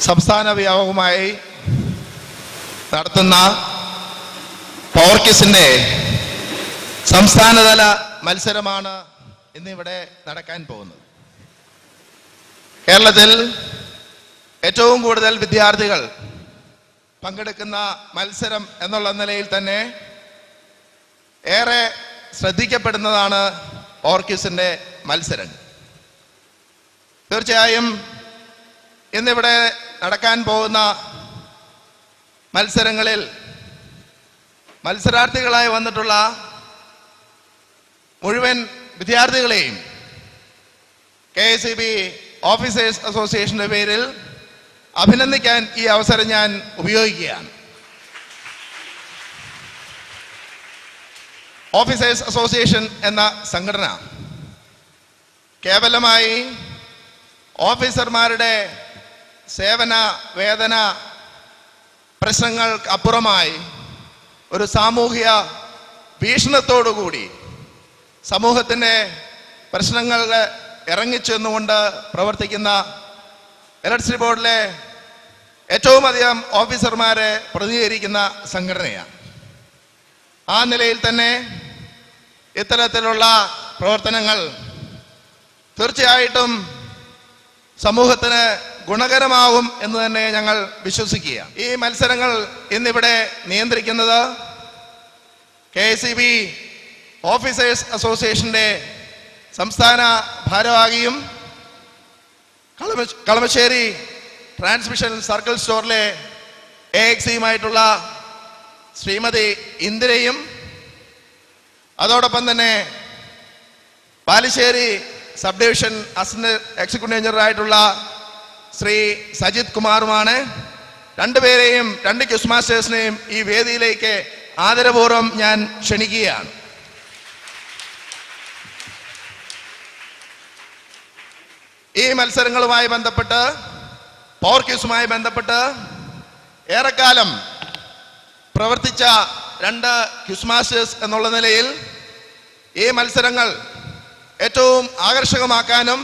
സംസ്ഥാന വ്യാപകമായി നടത്തുന്ന പവർ ക്വിസിന്റെ സംസ്ഥാനതല മത്സരമാണ് ഇന്നിവിടെ നടക്കാൻ പോകുന്നത്. കേരളത്തിൽ ഏറ്റവും കൂടുതൽ വിദ്യാർത്ഥികൾ പങ്കെടുക്കുന്ന മത്സരം എന്നുള്ള നിലയിൽ തന്നെ ഏറെ ശ്രദ്ധിക്കപ്പെടുന്നതാണ് പവർ ക്വിസിന്റെ മത്സരം. തീർച്ചയായും ഇന്നിവിടെ നടക്കാൻ പോകുന്ന മത്സരങ്ങളിൽ മത്സരാർത്ഥികളായി വന്നിട്ടുള്ള മുഴുവൻ വിദ്യാർത്ഥികളെയും KSEB ഓഫീസേഴ്സ് അസോസിയേഷന്റെ പേരിൽ അഭിനന്ദിക്കാൻ ഈ അവസരം ഞാൻ ഉപയോഗിക്കുകയാണ്. ഓഫീസേഴ്സ് അസോസിയേഷൻ എന്ന സംഘടന കേവലമായി ഓഫീസർമാരുടെ സേവന വേതന പ്രശ്നങ്ങൾക്ക് അപ്പുറമായി ഒരു സാമൂഹിക വീക്ഷണത്തോടുകൂടി സമൂഹത്തിൻ്റെ പ്രശ്നങ്ങൾ ഇറങ്ങിച്ചെന്നുകൊണ്ട് പ്രവർത്തിക്കുന്ന ഇലക്ട്രിസിറ്റി ബോർഡിലെ ഏറ്റവും അധികം ഓഫീസർമാരെ പ്രതിനിധീകരിക്കുന്ന സംഘടനയാണ്. ആ നിലയിൽ തന്നെ ഇത്തരത്തിലുള്ള പ്രവർത്തനങ്ങൾ തീർച്ചയായിട്ടും സമൂഹത്തിന് ഗുണകരമാകും എന്ന് തന്നെ ഞങ്ങൾ വിശ്വസിക്കുക. ഈ മത്സരങ്ങൾ ഇന്നിവിടെ നിയന്ത്രിക്കുന്നത് KSEB ഓഫീസേഴ്സ് അസോസിയേഷന്റെ സംസ്ഥാന ഭാരവാഹിയും കളമശ്ശേരി ട്രാൻസ്മിഷൻ സർക്കിൾ സ്റ്റോറിലെ AXയുമായിട്ടുള്ള ശ്രീമതി ഇന്ദിരയും അതോടൊപ്പം തന്നെ Balussery sub division assistant executive എഞ്ചിനീയറായിട്ടുള്ള ശ്രീ സജിത് കുമാറുമാണ്. രണ്ടുപേരെയും രണ്ട് ക്വിസ് മാസ്റ്റേഴ്സിനെയും ഈ വേദിയിലേക്ക് ആദരപൂർവ്വം ഞാൻ ക്ഷണിക്കുകയാണ്. ഈ മത്സരങ്ങളുമായി ബന്ധപ്പെട്ട് പവർ ക്വിസുമായി ബന്ധപ്പെട്ട് ഏറെക്കാലം പ്രവർത്തിച്ച രണ്ട് ക്വിസ് മാസ്റ്റേഴ്സ് എന്നുള്ള നിലയിൽ ഈ മത്സരങ്ങൾ ഏറ്റവും ആകർഷകമാക്കാനും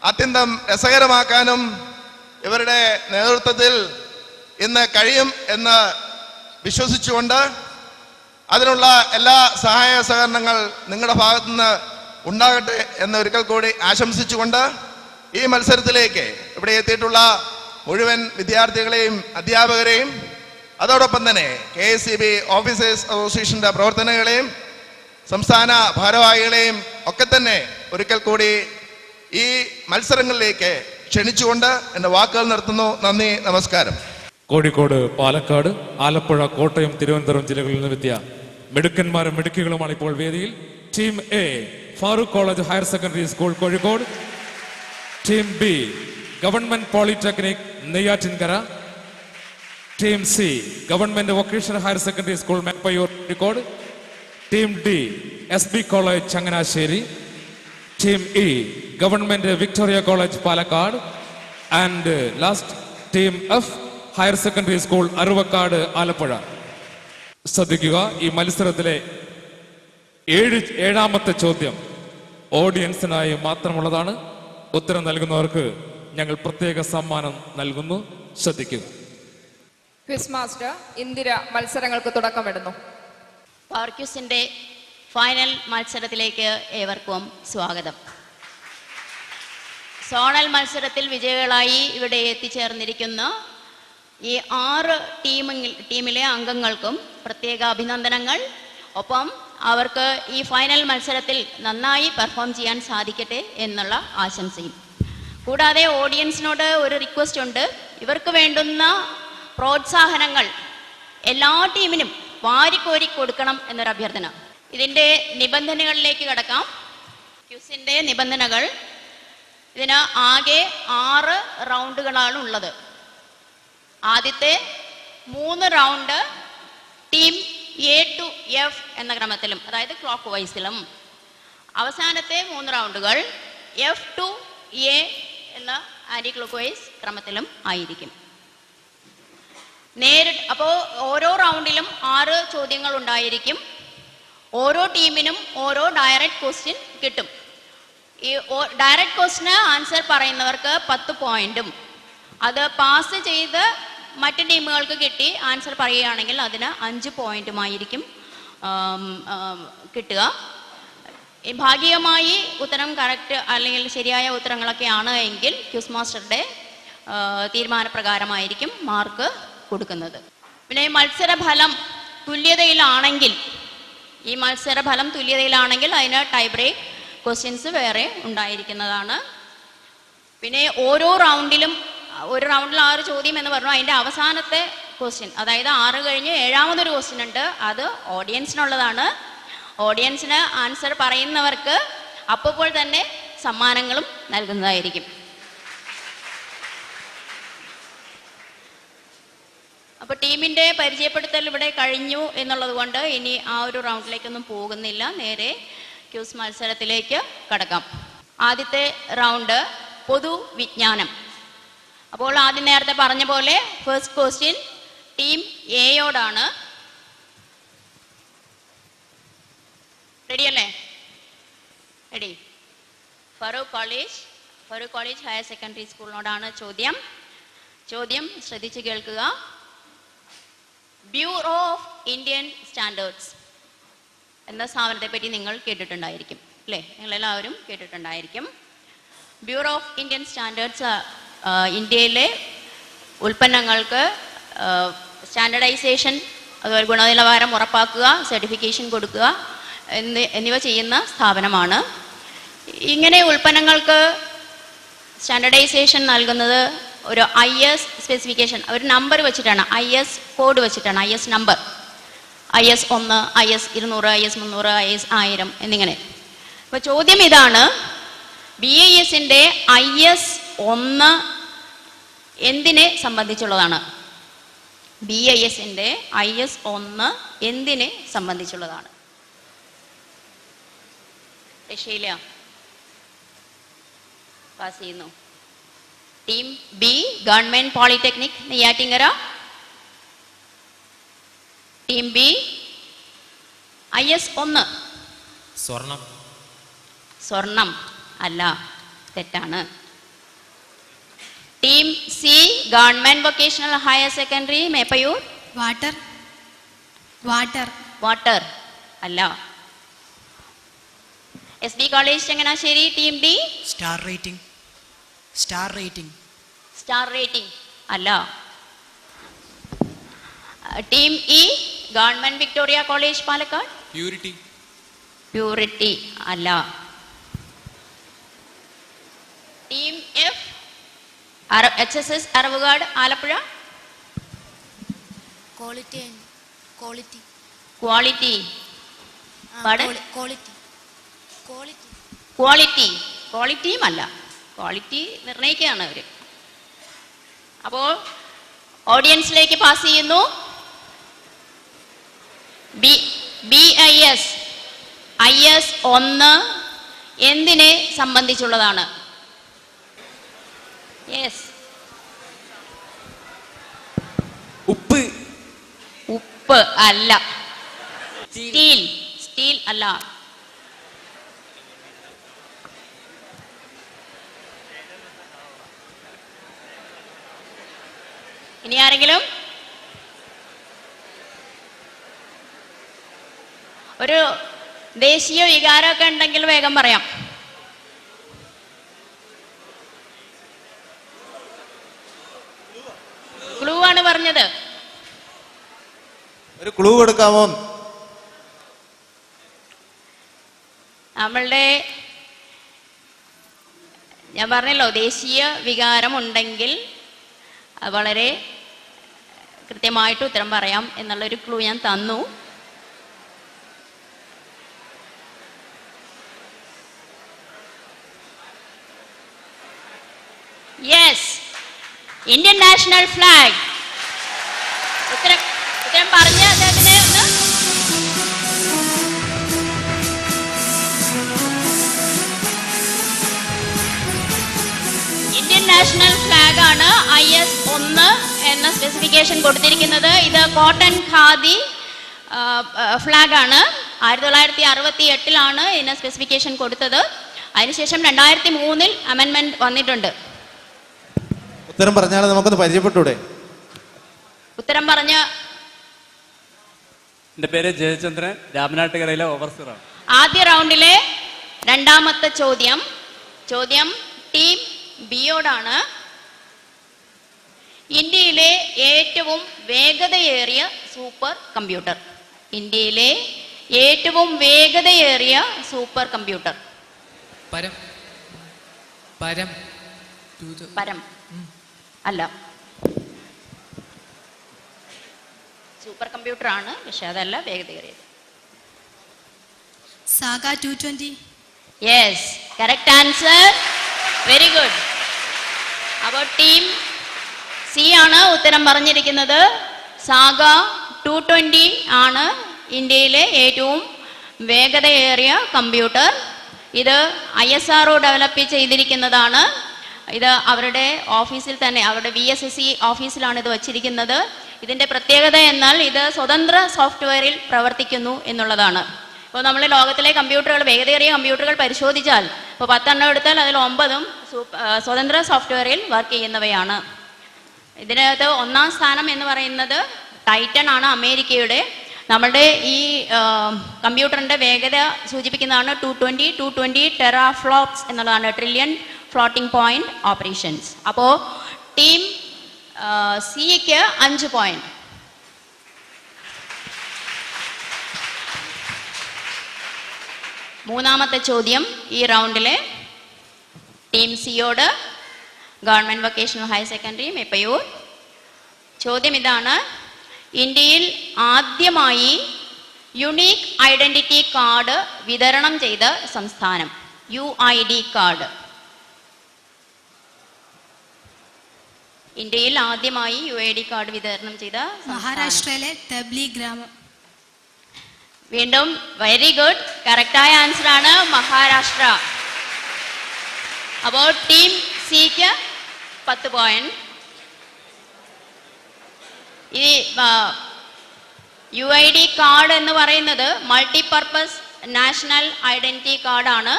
അത്യന്തം രസകരമാക്കാനും ഇവരുടെ നേതൃത്വത്തിൽ ഇന്ന് കഴിയും എന്ന് വിശ്വസിച്ചുകൊണ്ട് അതിനുള്ള എല്ലാ സഹായ സഹകരണങ്ങൾ നിങ്ങളുടെ ഭാഗത്തുനിന്ന് ഉണ്ടാകട്ടെ എന്ന് ഒരിക്കൽ കൂടി ആശംസിച്ചുകൊണ്ട് ഈ മത്സരത്തിലേക്ക് ഇവിടെ എത്തിയിട്ടുള്ള മുഴുവൻ വിദ്യാർത്ഥികളെയും അധ്യാപകരെയും അതോടൊപ്പം തന്നെ KSEB ഓഫീസേഴ്സ് അസോസിയേഷന്റെ പ്രവർത്തനങ്ങളെയും സംസ്ഥാന ഭാരവാഹികളെയും ഒക്കെ തന്നെ ഒരിക്കൽ കൂടി ഈ മത്സരങ്ങളിലേക്ക് ക്ഷണിച്ചുകൊണ്ട് എൻ്റെ വാക്കുകൾ നിർത്തുന്നു. നന്ദി, നമസ്കാരം. കോഴിക്കോട്, പാലക്കാട്, ആലപ്പുഴ, കോട്ടയം, തിരുവനന്തപുരം ജില്ലകളിൽ നിന്നെത്തിയ മിടുക്കന്മാരും മിടുക്കികളുമാണ് ഇപ്പോൾ വേദിയിൽ. Team A Farook college higher secondary school Kozhikode, team B government polytechnic Neyyattinkara, team C government vocational higher secondary school Meppayur Kozhikode, team D SB college Changanassery, team E government Victoria college Palakkad, and last team F higher secondary school Aruvakkad Alappuzha. ശ്രദ്ധിക്കുക, ഈ മത്സരത്തിലെ ഏഴാമത്തെ ചോദ്യം ഓഡിയൻസിനായി മാത്രമുള്ളതാണ്. ഉത്തരം നൽകുന്നവർക്ക് ഞങ്ങൾ പ്രത്യേക സമ്മാനം നൽകുന്നു. ശ്രദ്ധിക്കുക. ക്വിസ് മാസ്റ്റർ ഇന്ദിര മത്സരങ്ങൾക്ക് തുടക്കമിടുന്നു. പവർ ക്വിസിന്റെ ഫൈനൽ മത്സരത്തിലേക്ക് ഏവർക്കും സ്വാഗതം. സോണൽ മത്സരത്തിൽ വിജയികളായി ഇവിടെ എത്തിച്ചേർന്നിരിക്കുന്ന ഈ 6 ടീമിലെ അംഗങ്ങൾക്കും പ്രത്യേക അഭിനന്ദനങ്ങൾ. ഒപ്പം അവർക്ക് ഈ ഫൈനൽ മത്സരത്തിൽ നന്നായി പെർഫോം ചെയ്യാൻ സാധിക്കട്ടെ എന്നുള്ള ആശംസയും. കൂടാതെ ഓഡിയൻസിനോട് ഒരു റിക്വസ്റ്റ് ഉണ്ട്. ഇവർക്ക് വേണ്ടുന്ന പ്രോത്സാഹനങ്ങൾ എല്ലാ ടീമിനും വാരിക്കോരി കൊടുക്കണം എന്നൊരു അഭ്യർത്ഥന. ഇതിൻ്റെ നിബന്ധനകളിലേക്ക് കടക്കാം. ക്വിസിൻ്റെ നിബന്ധനകൾ: ഇതിന് ആകെ 6 റൗണ്ടുകളാണ് ഉള്ളത്. ആദ്യത്തെ 3 round team A to F എന്ന ക്രമത്തിലും, അതായത് ക്ലോക്ക് വൈസിലും, അവസാനത്തെ 3 റൗണ്ടുകൾ F to A എന്ന ആന്റി ക്ലോക്ക് വൈസ് ക്രമത്തിലും ആയിരിക്കും. അപ്പോൾ ഓരോ റൗണ്ടിലും 6 ചോദ്യങ്ങൾ ഉണ്ടായിരിക്കും. ഓരോ ടീമിനും ഓരോ ഡയറക്റ്റ് ക്വസ്റ്റ്യൻ കിട്ടും. ഈ ഡയറക്റ്റ് ക്വസ്റ്റ്യന് ആൻസർ പറയുന്നവർക്ക് 10 പോയിന്റും അത് പാസ് ചെയ്ത് മറ്റ് ടീമുകൾക്ക് കിട്ടി ആൻസർ പറയുകയാണെങ്കിൽ അതിന് 5 പോയിന്റുമായിരിക്കും കിട്ടുക. ഭാഗികമായി ഉത്തരം കറക്റ്റ് അല്ലെങ്കിൽ ശരിയായ ഉത്തരങ്ങളൊക്കെയാണ് എങ്കിൽ ക്യൂസ് മാസ്റ്ററുടെ തീരുമാനപ്രകാരമായിരിക്കും മാർക്ക് കൊടുക്കുന്നത്. പിന്നെ മത്സരഫലം തുല്യതയിലാണെങ്കിൽ അതിന് ടൈ ബ്രേക്ക് ക്വസ്റ്റ്യൻസ് വേറെ ഉണ്ടായിരിക്കുന്നതാണ്. പിന്നെ ഒരു റൗണ്ടിൽ 6 ചോദ്യം എന്ന് പറഞ്ഞു. അതിൻ്റെ അവസാനത്തെ ക്വസ്റ്റ്യൻ, അതായത് 6 കഴിഞ്ഞ് 7ാമതൊരു ക്വസ്റ്റ്യൻ ഉണ്ട്. അത് ഓഡിയൻസിനുള്ളതാണ്. ഓഡിയൻസിന് ആൻസർ പറയുന്നവർക്ക് അപ്പോൾ തന്നെ സമ്മാനങ്ങളും നൽകുന്നതായിരിക്കും. അപ്പോൾ ടീമിൻ്റെ പരിചയപ്പെടുത്തൽ ഇവിടെ കഴിഞ്ഞു എന്നുള്ളത് കൊണ്ട് ഇനി ആ ഒരു റൗണ്ടിലേക്കൊന്നും പോകുന്നില്ല. നേരെ ക്യൂസ് മത്സരത്തിലേക്ക് കടക്കാം. ആദ്യത്തെ റൗണ്ട് പൊതുവിജ്ഞാനം. അപ്പോൾ ആദ്യം നേരത്തെ പറഞ്ഞ പോലെ ഫസ്റ്റ് ക്വസ്റ്റ്യൻ ടീം എയോടാണ്. റെഡി അല്ലേ? Ready. Farook college higher secondary സ്കൂളിനോടാണ് ചോദ്യം. ശ്രദ്ധിച്ച് കേൾക്കുക. ബ്യൂറോ ഓഫ് ഇന്ത്യൻ സ്റ്റാൻഡേർഡ്സ് എന്ന സ്ഥാപനത്തെ പറ്റി നിങ്ങൾ കേട്ടിട്ടുണ്ടായിരിക്കും അല്ലേ? നിങ്ങളെല്ലാവരും കേട്ടിട്ടുണ്ടായിരിക്കും. ബ്യൂറോ ഓഫ് ഇന്ത്യൻ സ്റ്റാൻഡേർഡ്സ് ഇന്ത്യയിലെ ഉൽപ്പന്നങ്ങൾക്ക് സ്റ്റാൻഡർഡൈസേഷൻ, അതുപോലെ ഗുണനിലവാരം ഉറപ്പാക്കുക, സർട്ടിഫിക്കേഷൻ കൊടുക്കുക എന്നിവ ചെയ്യുന്ന സ്ഥാപനമാണ്. ഇങ്ങനെ ഉൽപ്പന്നങ്ങൾക്ക് സ്റ്റാൻഡർഡൈസേഷൻ നൽകുന്നത് ഒരു IS സ്പെസിഫിക്കേഷൻ, ഒരു നമ്പർ വെച്ചിട്ടാണ്, IS കോഡ് വെച്ചിട്ടാണ്, IS number, IS 1, IS 200, IS 300, IS 1000 എന്നിങ്ങനെ. അപ്പോൾ ചോദ്യം ഇതാണ്, BISൻ്റെ IS 1 എന്തിനെ സംബന്ധിച്ചുള്ളതാണ്? BISൻ്റെ IS 1 എന്തിനെ സംബന്ധിച്ചുള്ളതാണ്? രക്ഷയില്ല, പാസ് ചെയ്യുന്നു. Team B government polytechnic Neyyattinkara. Team B IS 1 സ്വർണം അല്ല, തെറ്റാണ്. Team C government vocational higher secondary Meppayur. Water അല്ല. SB college Changanassery. Team D star rating അല്ല. Team E government Victoria college Palakkad. Purity അല്ല. Team F HSS Aravukad Alappuzha. ക്വാളിറ്റിയും അല്ല. ക്വാളിറ്റി നിർണ്ണയിക്കുകയാണ് അവർ. അപ്പോൾ ഓഡിയൻസിലേക്ക് പാസ് ചെയ്യുന്നു. BIS IS 1 എന്തിനെ സംബന്ധിച്ചുള്ളതാണ്? യെസ്. ഉപ്പ് അല്ല. സ്റ്റീൽ അല്ല. ഇനി ആരെങ്കിലും? ഒരു ദേശീയ വികാരമൊക്കെ ഉണ്ടെങ്കിൽ വേഗം പറയാം. ക്ലൂ ആണ് പറഞ്ഞത്. ഒരു ക്ലൂ കൊടുക്കാമോ? നമ്മളുടെ ഞാൻ പറഞ്ഞല്ലോ, ദേശീയ വികാരം ഉണ്ടെങ്കിൽ വളരെ കൃത്യമായിട്ട് ഉത്തരം പറയാം എന്നുള്ളൊരു ക്ലൂ ഞാൻ തന്നു. Yes, Indian national flag. ഉത്തരം പറഞ്ഞ അദ്ദേഹത്തിന് ഒന്ന് ഇന്ത്യൻ നാഷണൽ ഫ്ലാഗ് ആണ് IS 1 എന്ന സ്പെസിഫിക്കേഷൻ കൊടുത്തിരിക്കുന്നത്. ഇത് കോട്ടൺ ഖാദി ഫ്ലാഗ് ആണ്. 1968 ഇതിന് സ്പെസിഫിക്കേഷൻ കൊടുത്തത്. അതിനുശേഷം 2003 അമെൻമെന്റ് വന്നിട്ടുണ്ട്. ഉത്തരം പറഞ്ഞാൽ നമുക്കൊന്ന് പരിചയപ്പെട്ടൂടെ? ഉത്തരം പറഞ്ഞ എൻ്റെ പേര് ജയചന്ദ്രൻ, രാമനാട്ടുകരയിലെ ഓവർസീറാണ്. ആദ്യ റൗണ്ടിലെ രണ്ടാമത്തെ ചോദ്യം ടീം ബിയോടാണ്. ഇന്ത്യയിലെ ഏറ്റവും വേഗതയേറിയ സൂപ്പർ കമ്പ്യൂട്ടർ. ഇന്ത്യയിലെ ഏറ്റവും വേഗതയേറിയ സൂപ്പർ കമ്പ്യൂട്ടർ. പരം അല്ല, സൂപ്പർ കമ്പ്യൂട്ടർ ആണ്, പക്ഷെ അതല്ല വേഗതയേറിയത്. SAGA 220. Yes, correct answer. Very good. അപ്പോൾ ടീം സി ആണ് ഉത്തരം പറഞ്ഞിരിക്കുന്നത്. സാഗ 220 ആണ് ഇന്ത്യയിലെ ഏറ്റവും വേഗതയേറിയ കമ്പ്യൂട്ടർ. ഇത് ISRO ഡെവലപ്പ് ചെയ്തിരിക്കുന്നതാണ്. ഇത് അവരുടെ ഓഫീസിൽ തന്നെ, അവരുടെ VSSC ഓഫീസിലാണ് ഇത് വച്ചിരിക്കുന്നത്. ഇതിൻ്റെ പ്രത്യേകത എന്നാൽ ഇത് സ്വതന്ത്ര സോഫ്റ്റ്വെയറിൽ പ്രവർത്തിക്കുന്നു എന്നുള്ളതാണ്. ഇപ്പോൾ നമ്മൾ ലോകത്തിലെ കമ്പ്യൂട്ടറുകൾ, വേഗതയേറിയ കമ്പ്യൂട്ടറുകൾ പരിശോധിച്ചാൽ ഇപ്പോൾ 10 എണ്ണം എടുത്താൽ അതിൽ 9ഉം സ്വതന്ത്ര സോഫ്റ്റ്വെയറിൽ വർക്ക് ചെയ്യുന്നവയാണ്. ഇതിനകത്ത് ഒന്നാം സ്ഥാനം എന്ന് പറയുന്നത് ടൈറ്റൻ ആണ്, അമേരിക്കയുടെ. നമ്മളുടെ ഈ കമ്പ്യൂട്ടറിൻ്റെ വേഗത സൂചിപ്പിക്കുന്നതാണ് 220 ടെറാഫ്ലോപ്സ് എന്നുള്ളതാണ്, ട്രില്യൺ ഫ്ലോട്ടിംഗ് പോയിന്റ് ഓപ്പറേഷൻസ്. അപ്പോൾ ടീം സിക്ക് 5 പോയിന്റ്. മൂന്നാമത്തെ ചോദ്യം ഈ റൗണ്ടിലെ ടീം സിയോട്, government vocational higher secondary Meppayur. ചോദ്യം ഇതാണ്: ഇന്ത്യയിൽ ആദ്യമായി യുണീക്ക് ഐഡന്റിറ്റി കാർഡ് വിതരണം ചെയ്ത സംസ്ഥാനം. UID card. ഇന്ത്യയിൽ ആദ്യമായി UID കാർഡ് വിതരണം ചെയ്ത മഹാരാഷ്ട്രയിലെ തബ്ലി ഗ്രാമം. വീണ്ടും വെരി ഗുഡ്, കറക്റ്റായ ആൻസർ ആണ് മഹാരാഷ്ട്ര. അപ്പോൾ ടീം സിക്ക് 10 പോയിന്റ്. ഈ UID കാർഡ് എന്ന് പറയുന്നത് മൾട്ടിപർപ്പസ് നാഷണൽ ഐഡന്റിറ്റി കാർഡാണ്.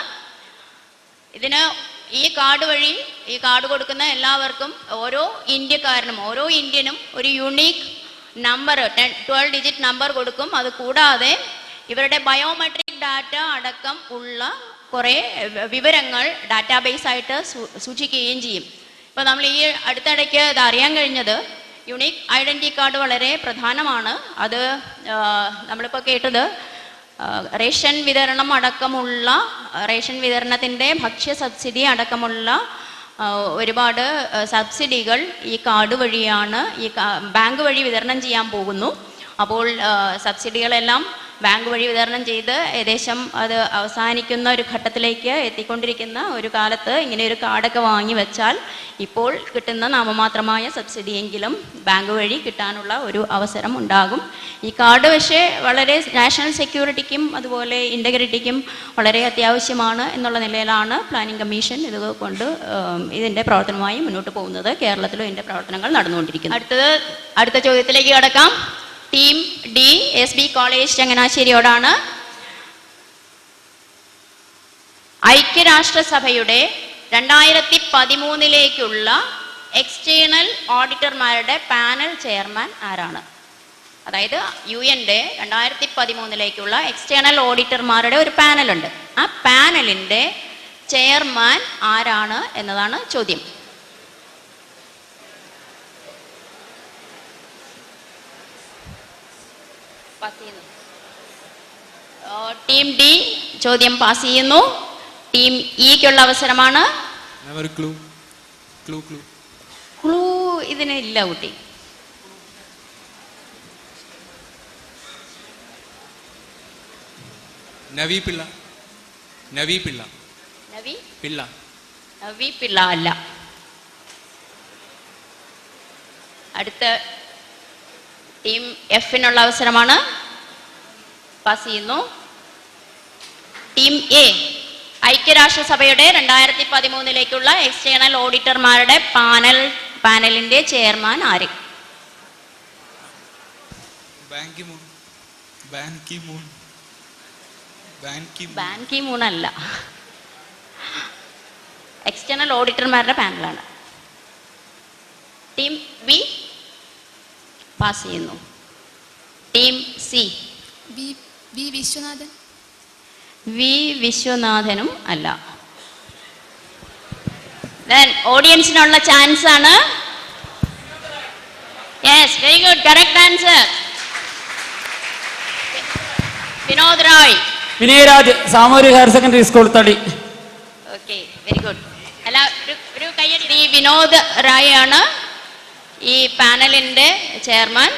ഇതിന് ഈ കാർഡ് കൊടുക്കുന്ന എല്ലാവർക്കും, ഓരോ ഇന്ത്യക്കാരനും, ഓരോ ഇന്ത്യനും ഒരു യുണീക്ക് നമ്പർ, 12 ഡിജിറ്റ് നമ്പർ കൊടുക്കും. അത് കൂടാതെ ഇവരുടെ ബയോമെട്രിക് ഡാറ്റ അടക്കം ഉള്ള കുറേ വിവരങ്ങൾ ഡാറ്റാബേസ് ആയിട്ട് സൂക്ഷിക്കുകയും ചെയ്യും. ഇപ്പോൾ നമ്മൾ ഈ അടുത്തിടയ്ക്ക് ഇത് അറിയാൻ കഴിഞ്ഞത്, യുണീക്ക് ഐഡന്റിറ്റി കാർഡ് വളരെ പ്രധാനമാണ്. അത് നമ്മളിപ്പോൾ കേട്ടത് റേഷൻ വിതരണം അടക്കമുള്ള, റേഷൻ വിതരണത്തിൻ്റെ ഭക്ഷ്യ സബ്സിഡി അടക്കമുള്ള ഒരുപാട് സബ്സിഡികൾ ഈ കാർഡ് വഴിയാണ്, ഈ ബാങ്ക് വഴി വിതരണം ചെയ്യാൻ പോകുന്നു. അപ്പോൾ സബ്സിഡികളെല്ലാം ബാങ്ക് വഴി വിതരണം ചെയ്ത് ഏകദേശം അത് അവസാനിക്കുന്ന ഒരു ഘട്ടത്തിലേക്ക് എത്തിക്കൊണ്ടിരിക്കുന്ന ഒരു കാലത്ത് ഇങ്ങനെ ഒരു കാർഡൊക്കെ വാങ്ങി വെച്ചാൽ ഇപ്പോൾ കിട്ടുന്ന നാമമാത്രമായ സബ്സിഡിയെങ്കിലും ബാങ്ക് വഴി കിട്ടാനുള്ള ഒരു അവസരം ഉണ്ടാകും. ഈ കാർഡ് പക്ഷേ വളരെ നാഷണൽ സെക്യൂരിറ്റിക്കും അതുപോലെ ഇൻ്റഗ്രിറ്റിക്കും വളരെ അത്യാവശ്യമാണ് എന്നുള്ള നിലയിലാണ് പ്ലാനിംഗ് കമ്മീഷൻ ഇതുകൊണ്ട് ഇതിൻ്റെ പ്രവർത്തനവുമായി മുന്നോട്ട് പോകുന്നത്. കേരളത്തിലും ഇതിൻ്റെ പ്രവർത്തനങ്ങൾ നടന്നുകൊണ്ടിരിക്കുന്നു. അടുത്ത ചോദ്യത്തിലേക്ക് കടക്കാം. ടീം ഡി SB കോളേജ് ചങ്ങനാശ്ശേരിയോടാണ്. ഐക്യരാഷ്ട്രസഭയുടെ 2013 എക്സ്റ്റേണൽ ഓഡിറ്റർമാരുടെ പാനൽ ചെയർമാൻ ആരാണ്? അതായത് UN-ന്റെ 2013 എക്സ്റ്റേണൽ ഓഡിറ്റർമാരുടെ ഒരു പാനലുണ്ട്. ആ പാനലിൻ്റെ ചെയർമാൻ ആരാണ് എന്നതാണ് ചോദ്യം. ടീം ഡി ചോദ്യം പാസ് ചെയ്യുന്നു. ടീം ഇക്കുള്ള അവസരമാണ്. ക്ലൂ ഇതിനില്ല കുട്ടി. നവി പിള്ള അല്ല. അടുത്ത ടീം എഫിനുള്ള അവസരമാണ്. പാസ് ചെയ്യുന്നു. ടീം എ ഐക്യരാഷ്ട്രസഭയുടെ 2013 എക്സ്റ്റേണൽ ഓഡിറ്റർമാരുടെ പാനലിന്റെ ചെയർമാൻ ആര്? ബാൻ കി മൂൺ അല്ല, എക്സ്റ്റേണൽ ഓഡിറ്റർമാരുടെ പാനലാണ്. ടീം ബി പാസ് ചെയ്യുന്നു. Team C V Viswanathan. V വിശ്വനാഥനും അല്ല. Then ഓഡിയൻസിനുള്ള ചാൻസ് ആണ്. Yes, very good, correct answer. Vinod Rai. Vinayaraj, Samoothiri higher secondary school, Thali. Okay, very good. അല്ല, ഒരു കയ്യടി. വിനോദ് റായ് ആണ് ഈ പാനലിന്റെ ചെയർമാൻ.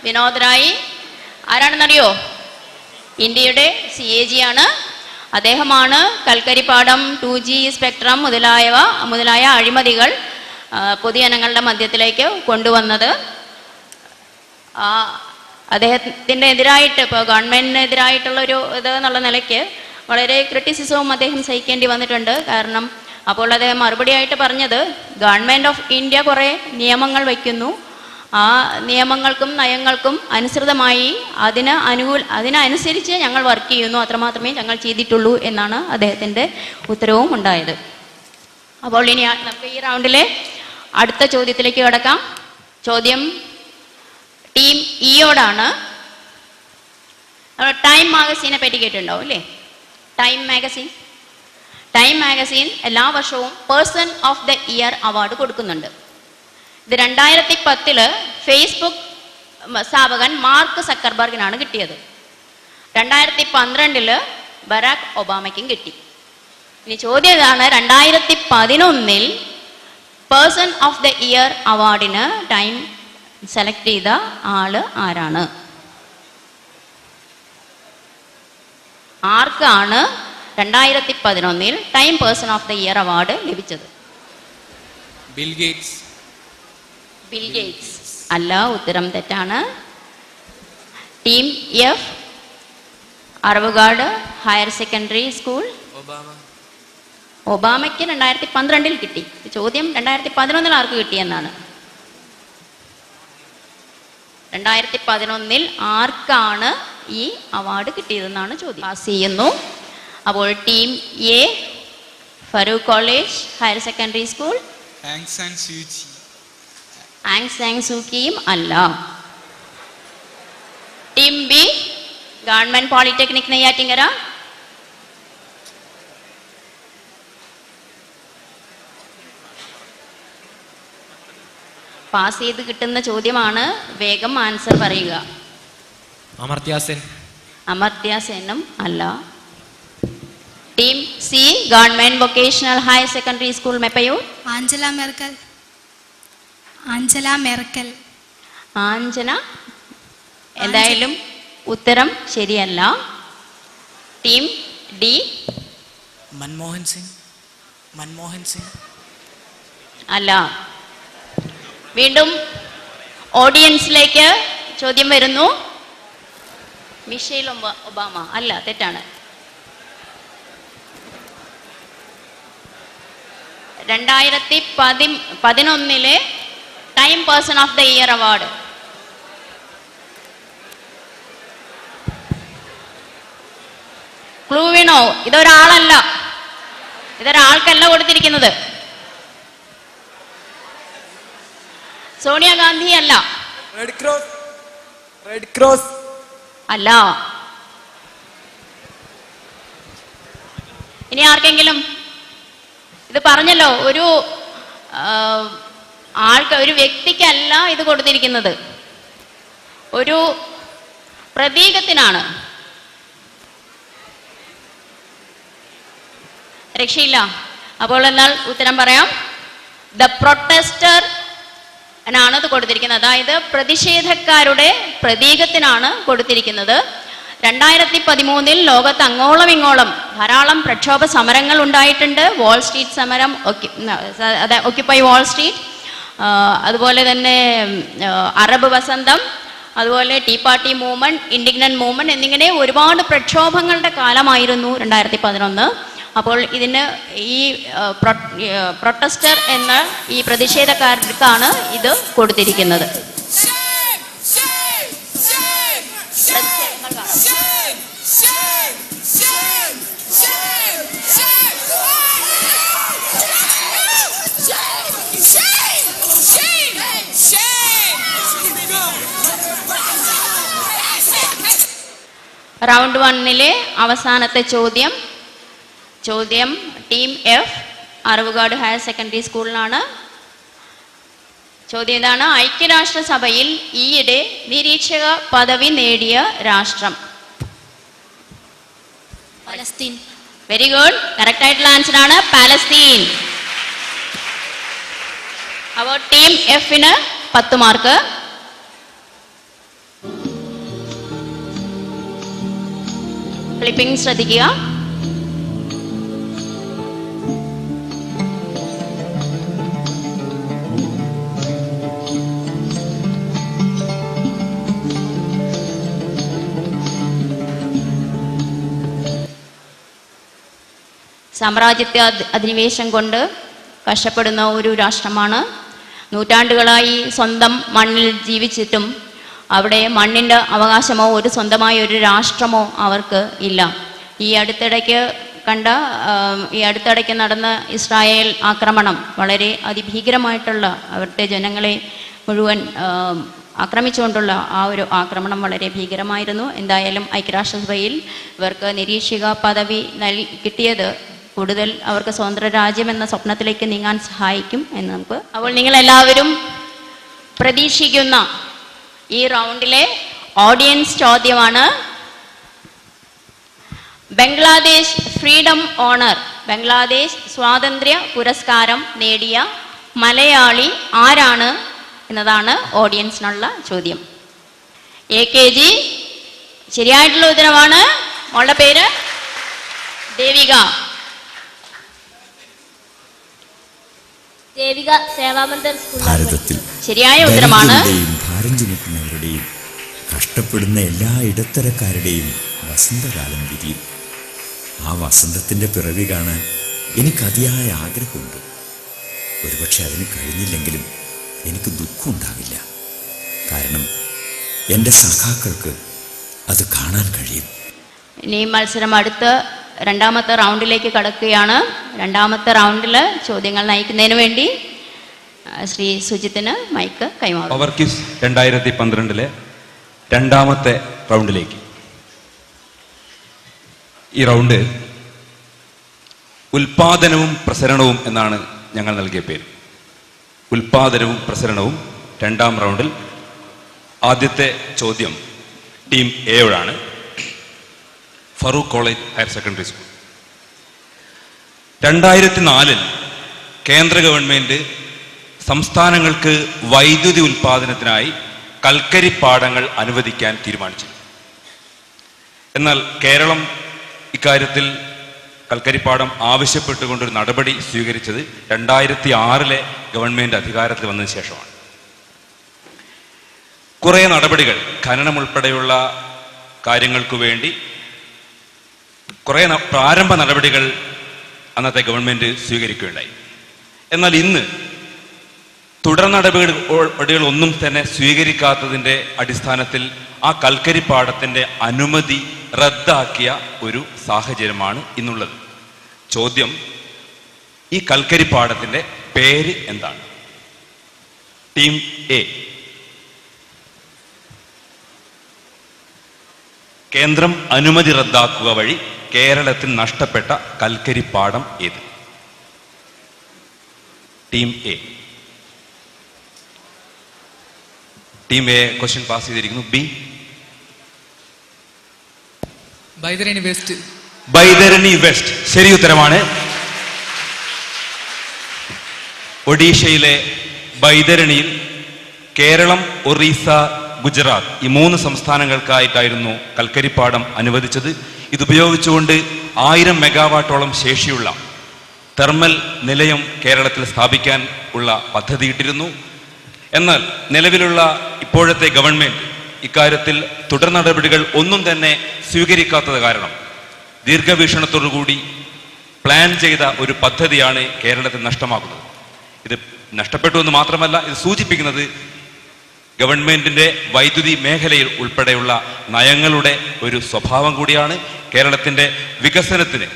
വിനോദ് റായ് ആരാണെന്നറിയോ? ഇന്ത്യയുടെ CAG ആണ്. അദ്ദേഹമാണ് കൽക്കരിപ്പാടം, 2G സ്പെക്ട്രം മുതലായ അഴിമതികൾ പൊതുജനങ്ങളുടെ മധ്യത്തിലേക്ക് കൊണ്ടുവന്നത്. അദ്ദേഹത്തിൻ്റെ എതിരായിട്ട്, ഇപ്പോൾ ഗവൺമെൻറ്റിനെതിരായിട്ടുള്ളൊരു ഇത് എന്നുള്ള നിലയ്ക്ക് വളരെ ക്രിറ്റിസിസവും അദ്ദേഹം സഹിക്കേണ്ടി വന്നിട്ടുണ്ട്. കാരണം അപ്പോൾ അദ്ദേഹം മറുപടിയായിട്ട് പറഞ്ഞത്, ഗവൺമെൻറ് ഓഫ് ഇന്ത്യ കുറേ നിയമങ്ങൾ വയ്ക്കുന്നു, ആ നിയമങ്ങൾക്കും നയങ്ങൾക്കും അനുസൃതമായി അതിനനുസരിച്ച് ഞങ്ങൾ വർക്ക് ചെയ്യുന്നു, അത്രമാത്രമേ ഞങ്ങൾ ചെയ്തിട്ടുള്ളൂ എന്നാണ് അദ്ദേഹത്തിൻ്റെ ഉത്തരവും ഉണ്ടായത്. അപ്പോൾ ഇനി നമുക്ക് ഈ റൗണ്ടിലെ അടുത്ത ചോദ്യത്തിലേക്ക് കടക്കാം. ചോദ്യം ടീം ഇയോടാണ്. ടൈം മാഗസീനെ പറ്റി കേട്ടിട്ടുണ്ടാവും അല്ലേ? ടൈം മാഗസീൻ എല്ലാ വർഷവും person of the year award കൊടുക്കുന്നുണ്ട്. ഇത് 2010 ഫേസ്ബുക്ക് സ്ഥാപകൻ മാർക്ക് സക്കർബർഗിനാണ് കിട്ടിയത്. 2012 ബരാക് ഒബാമയ്ക്കും കിട്ടി. ഇനി ചോദ്യം ഇതാണ്, 2011 പേഴ്സൺ ഓഫ് ദ ഇയർ അവാർഡിന് ടൈം സെലക്ട് ചെയ്ത ആള് ആരാണ്? ആർക്കാണ് 2011 Time person of the year award ലഭിച്ചത്? ബിൽ ഗേറ്റ്സ് അല്ല, ഉത്തരം തെറ്റാണ്. Team F Aravukad higher secondary school. ഒബാമയ്ക്ക് 2012 കിട്ടി. ചോദ്യം 2011 ആർക്ക് കിട്ടിയെന്നാണ്. 2011 ആർക്കാണ് ഈ അവാർഡ് കിട്ടിയതെന്നാണ് ചോദ്യം. പാസ് ചെയ്യുന്നു. അപ്പോൾ team A Farook college higher secondary school. Aung San സൂക്കിയും അല്ല. Team B government polytechnic Neyyattinkara. Pass ചെയ്ത് കിട്ടുന്ന ചോദ്യമാണ്, വേഗം ആൻസർ പറയുക. അമർത്യ സെനും അല്ല. Team C government vocational higher secondary school Meppayur. Angela Merkel. എന്തായാലും ഉത്തരം ശരിയല്ല. ടീം ഡി മൻമോഹൻ സിംഗ് അല്ല. വീണ്ടും ഓഡിയൻസിലേക്ക് ചോദ്യം വരുന്നു. മിഷേൽ ഒബാമ അല്ല, തെറ്റാണ്. 2011 Time person of the year award clue വീണോ? ഇതൊരാൾക്കല്ല കൊടുത്തിരിക്കുന്നത്. സോണിയാഗാന്ധി അല്ല. റെഡ് ക്രോസ് അല്ല. ഇനി ആർക്കെങ്കിലും? ഇത് പറഞ്ഞല്ലോ, ഒരു ഒരു വ്യക്തിക്കല്ല ഇത് കൊടുത്തിരിക്കുന്നത്, ഒരു പ്രതീകത്തിനാണ്. രക്ഷയില്ല. അപ്പോൾ എന്നാൽ ഉത്തരം പറയാം. ദ പ്രൊട്ടസ്റ്റർ എന്നാണ് ഇത് കൊടുത്തിരിക്കുന്നത്. അതായത് പ്രതിഷേധക്കാരുടെ പ്രതീകത്തിനാണ് കൊടുത്തിരിക്കുന്നത്. 2013 ലോകത്ത് അങ്ങോളം ഇങ്ങോളം ധാരാളം പ്രക്ഷോഭ സമരങ്ങൾ ഉണ്ടായിട്ടുണ്ട്. വാൾ സ്ട്രീറ്റ് സമരം, ഒക്യുപ്പൈ വാൾ സ്ട്രീറ്റ്, അതുപോലെ തന്നെ അറബ് വസന്തം, അതുപോലെ ടീ പാർട്ടി മൂവ്മെന്റ്, ഇൻഡിഗ്നന്റ് മൂവ്മെന്റ് എന്നിങ്ങനെ ഒരുപാട് പ്രക്ഷോഭങ്ങളുടെ കാലമായിരുന്നു 2011. അപ്പോൾ ഇതിന് ഈ പ്രൊട്ടസ്റ്റർ എന്ന ഈ പ്രതിഷേധക്കാർക്കാണ് ഇത് കൊടുത്തിരിക്കുന്നത്. റൗണ്ട് 1-ലെ അവസാനത്തെ ചോദ്യം ടീം എഫ് അറിവുകാട് ഹയർ സെക്കൻഡറി സ്കൂളിലാണ്. ചോദ്യം ഇതാണ്: ഐക്യരാഷ്ട്രസഭയിൽ ഈയിടെ നിരീക്ഷക പദവി നേടിയ രാഷ്ട്രം? പലസ്തീൻ. വെരി ഗുഡ്, കറക്റ്റ് ആയിട്ടുള്ള ആൻസർ ആണ് പാലസ്തീൻ. അപ്പോൾ ടീം എഫിന് 10 മാർക്ക്. ക്ലിപ്പിംഗ് ശ്രദ്ധിക്കുക. സാമ്രാജ്യത്വ അധിനിവേശം കൊണ്ട് കഷ്ടപ്പെടുന്ന ഒരു രാഷ്ട്രമാണ്. നൂറ്റാണ്ടുകളായി സ്വന്തം മണ്ണിൽ ജീവിച്ചിട്ടും അവിടെ മണ്ണിൻ്റെ അവകാശമോ സ്വന്തമായ ഒരു രാഷ്ട്രമോ അവർക്ക് ഇല്ല. ഈ അടുത്തിടയ്ക്ക് നടന്ന ഇസ്രായേൽ ആക്രമണം വളരെ അതിഭീകരമായിട്ടുള്ള, അവരുടെ ജനങ്ങളെ മുഴുവൻ ആക്രമിച്ചുകൊണ്ടുള്ള ആ ഒരു ആക്രമണം വളരെ ഭീകരമായിരുന്നു. എന്തായാലും ഐക്യരാഷ്ട്രസഭയിൽ ഇവർക്ക് നിരീക്ഷക പദവി കിട്ടിയത് കൂടുതൽ അവർക്ക് സ്വതന്ത്ര രാജ്യം എന്ന സ്വപ്നത്തിലേക്ക് നീങ്ങാൻ സഹായിക്കും എന്ന് നമുക്ക്. അപ്പോൾ നിങ്ങളെല്ലാവരും പ്രതീക്ഷിക്കുന്ന ഈ റൗണ്ടിലെ ഓഡിയൻസ് ചോദ്യമാണ്: ബംഗ്ലാദേശ് ഫ്രീഡം ഓണർ, ബംഗ്ലാദേശ് സ്വാതന്ത്ര്യ പുരസ്കാരം നേടിയ മലയാളി ആരാണ് എന്നതാണ് ഓഡിയൻസിനുള്ള ചോദ്യം. AKG ശരിയായിട്ടുള്ള ഉത്തരവാണ്. മോളുടെ പേര് ദേവിക. ദേവിക സേവാമന്ദിർ സ്കൂൾ. ഭാരതത്തിൽ ശരിയായ ഉത്തരമാണ്. ഭാരം ചുമക്കുന്നവരുടെയും കഷ്ടപ്പെടുന്ന എല്ലാ ഇടത്തരക്കാരുടെയും വസന്തകാലം വിരിയും. ആ വസന്തത്തിൻ്റെ പിറവി കാണാൻ എനിക്ക് അതിയായ ആഗ്രഹമുണ്ട്. ഒരുപക്ഷെ അതിന് കഴിഞ്ഞില്ലെങ്കിലും എനിക്ക് ദുഃഖമുണ്ടാവില്ല. കാരണം എൻ്റെ സഖാക്കൾക്ക് അത് കാണാൻ കഴിയും. ഇനി മത്സരം രണ്ടാമത്തെ റൗണ്ടിലേക്ക് കടക്കുകയാണ്. രണ്ടാമത്തെ റൗണ്ടിൽ ചോദ്യങ്ങൾ നയിക്കുന്നതിന് വേണ്ടി ശ്രീ സുജിത്തിന് മൈക്ക് കൈമാറും. പവർ ക്വിസ് 2012 രണ്ടാമത്തെ റൗണ്ടിലേക്ക്. ഈ റൗണ്ട് ഉൽപാദനവും പ്രസരണവും എന്നാണ് ഞങ്ങൾ നൽകിയ പേര്. ഉൽപാദനവും പ്രസരണവും രണ്ടാം റൗണ്ടിൽ. ആദ്യത്തെ ചോദ്യം ടീം എയോടാണ്. Farook college higher secondary school. 2004 കേന്ദ്ര ഗവൺമെന്റ് സംസ്ഥാനങ്ങൾക്ക് വൈദ്യുതി ഉൽപാദനത്തിനായി കൽക്കരിപ്പാടങ്ങൾ അനുവദിക്കാൻ തീരുമാനിച്ചു. എന്നാൽ കേരളം ഇക്കാര്യത്തിൽ കൽക്കരിപ്പാടം ആവശ്യപ്പെട്ടുകൊണ്ടൊരു നടപടി സ്വീകരിച്ചത് 2006 ഗവൺമെന്റ് അധികാരത്തിൽ വന്നതിന് ശേഷമാണ്. കുറേ നടപടികൾ, ഖനനം ഉൾപ്പെടെയുള്ള കാര്യങ്ങൾക്കു വേണ്ടി കുറേ പ്രാരംഭ നടപടികൾ അന്നത്തെ ഗവൺമെന്റ് സ്വീകരിക്കുകയുണ്ടായി. എന്നാൽ ഇന്ന് തുടർ നടപടികൾ ഒന്നും തന്നെ സ്വീകരിക്കാത്തതിൻ്റെ അടിസ്ഥാനത്തിൽ ആ കൽക്കരിപ്പാടത്തിൻ്റെ അനുമതി റദ്ദാക്കിയ ഒരു സാഹചര്യമാണ് ഇന്നുള്ളത്. ചോദ്യം: ഈ കൽക്കരിപ്പാടത്തിൻ്റെ പേര് എന്താണ്? Team A. കേന്ദ്രം അനുമതി റദ്ദാക്കുക വഴി കേരളത്തിൽ നഷ്ടപ്പെട്ട കൽക്കരിപ്പാടം ഏത്? Team A. Team A question pass ചെയ്തിരിക്കുന്നു. B. Baitarani west. Baitarani west ശരി ഉത്തരമാണ്. ഒഡീഷയിലെ ബൈതരണിയിൽ കേരളം, ഒറീസ, ഗുജറാത്ത് ഈ 3 സംസ്ഥാനങ്ങൾക്കായിട്ടായിരുന്നു കൽക്കരിപ്പാടം അനുവദിച്ചത്. ഇതുപയോഗിച്ചുകൊണ്ട് 1000 മെഗാവാട്ടോളം ശേഷിയുള്ള തെർമൽ നിലയം കേരളത്തിൽ സ്ഥാപിക്കാൻ ഉള്ള പദ്ധതിയിട്ടിരുന്നു. എന്നാൽ നിലവിലുള്ള ഇപ്പോഴത്തെ ഗവൺമെന്റ് ഇക്കാര്യത്തിൽ തുടർ നടപടികൾ ഒന്നും തന്നെ സ്വീകരിക്കാത്തത് കാരണം ദീർഘവീക്ഷണത്തോടുകൂടി പ്ലാൻ ചെയ്ത ഒരു പദ്ധതിയാണ് കേരളത്തിൽ നഷ്ടമാക്കുന്നത്. ഇത് നഷ്ടപ്പെട്ടു എന്ന് മാത്രമല്ല, ഇത് സൂചിപ്പിക്കുന്നത് ഗവൺമെന്റിന്റെ വൈദ്യുതി മേഖലയിൽ ഉൾപ്പെടെയുള്ള നയങ്ങളുടെ ഒരു സ്വഭാവം കൂടിയാണ്. കേരളത്തിന്റെ വികസനത്തിന്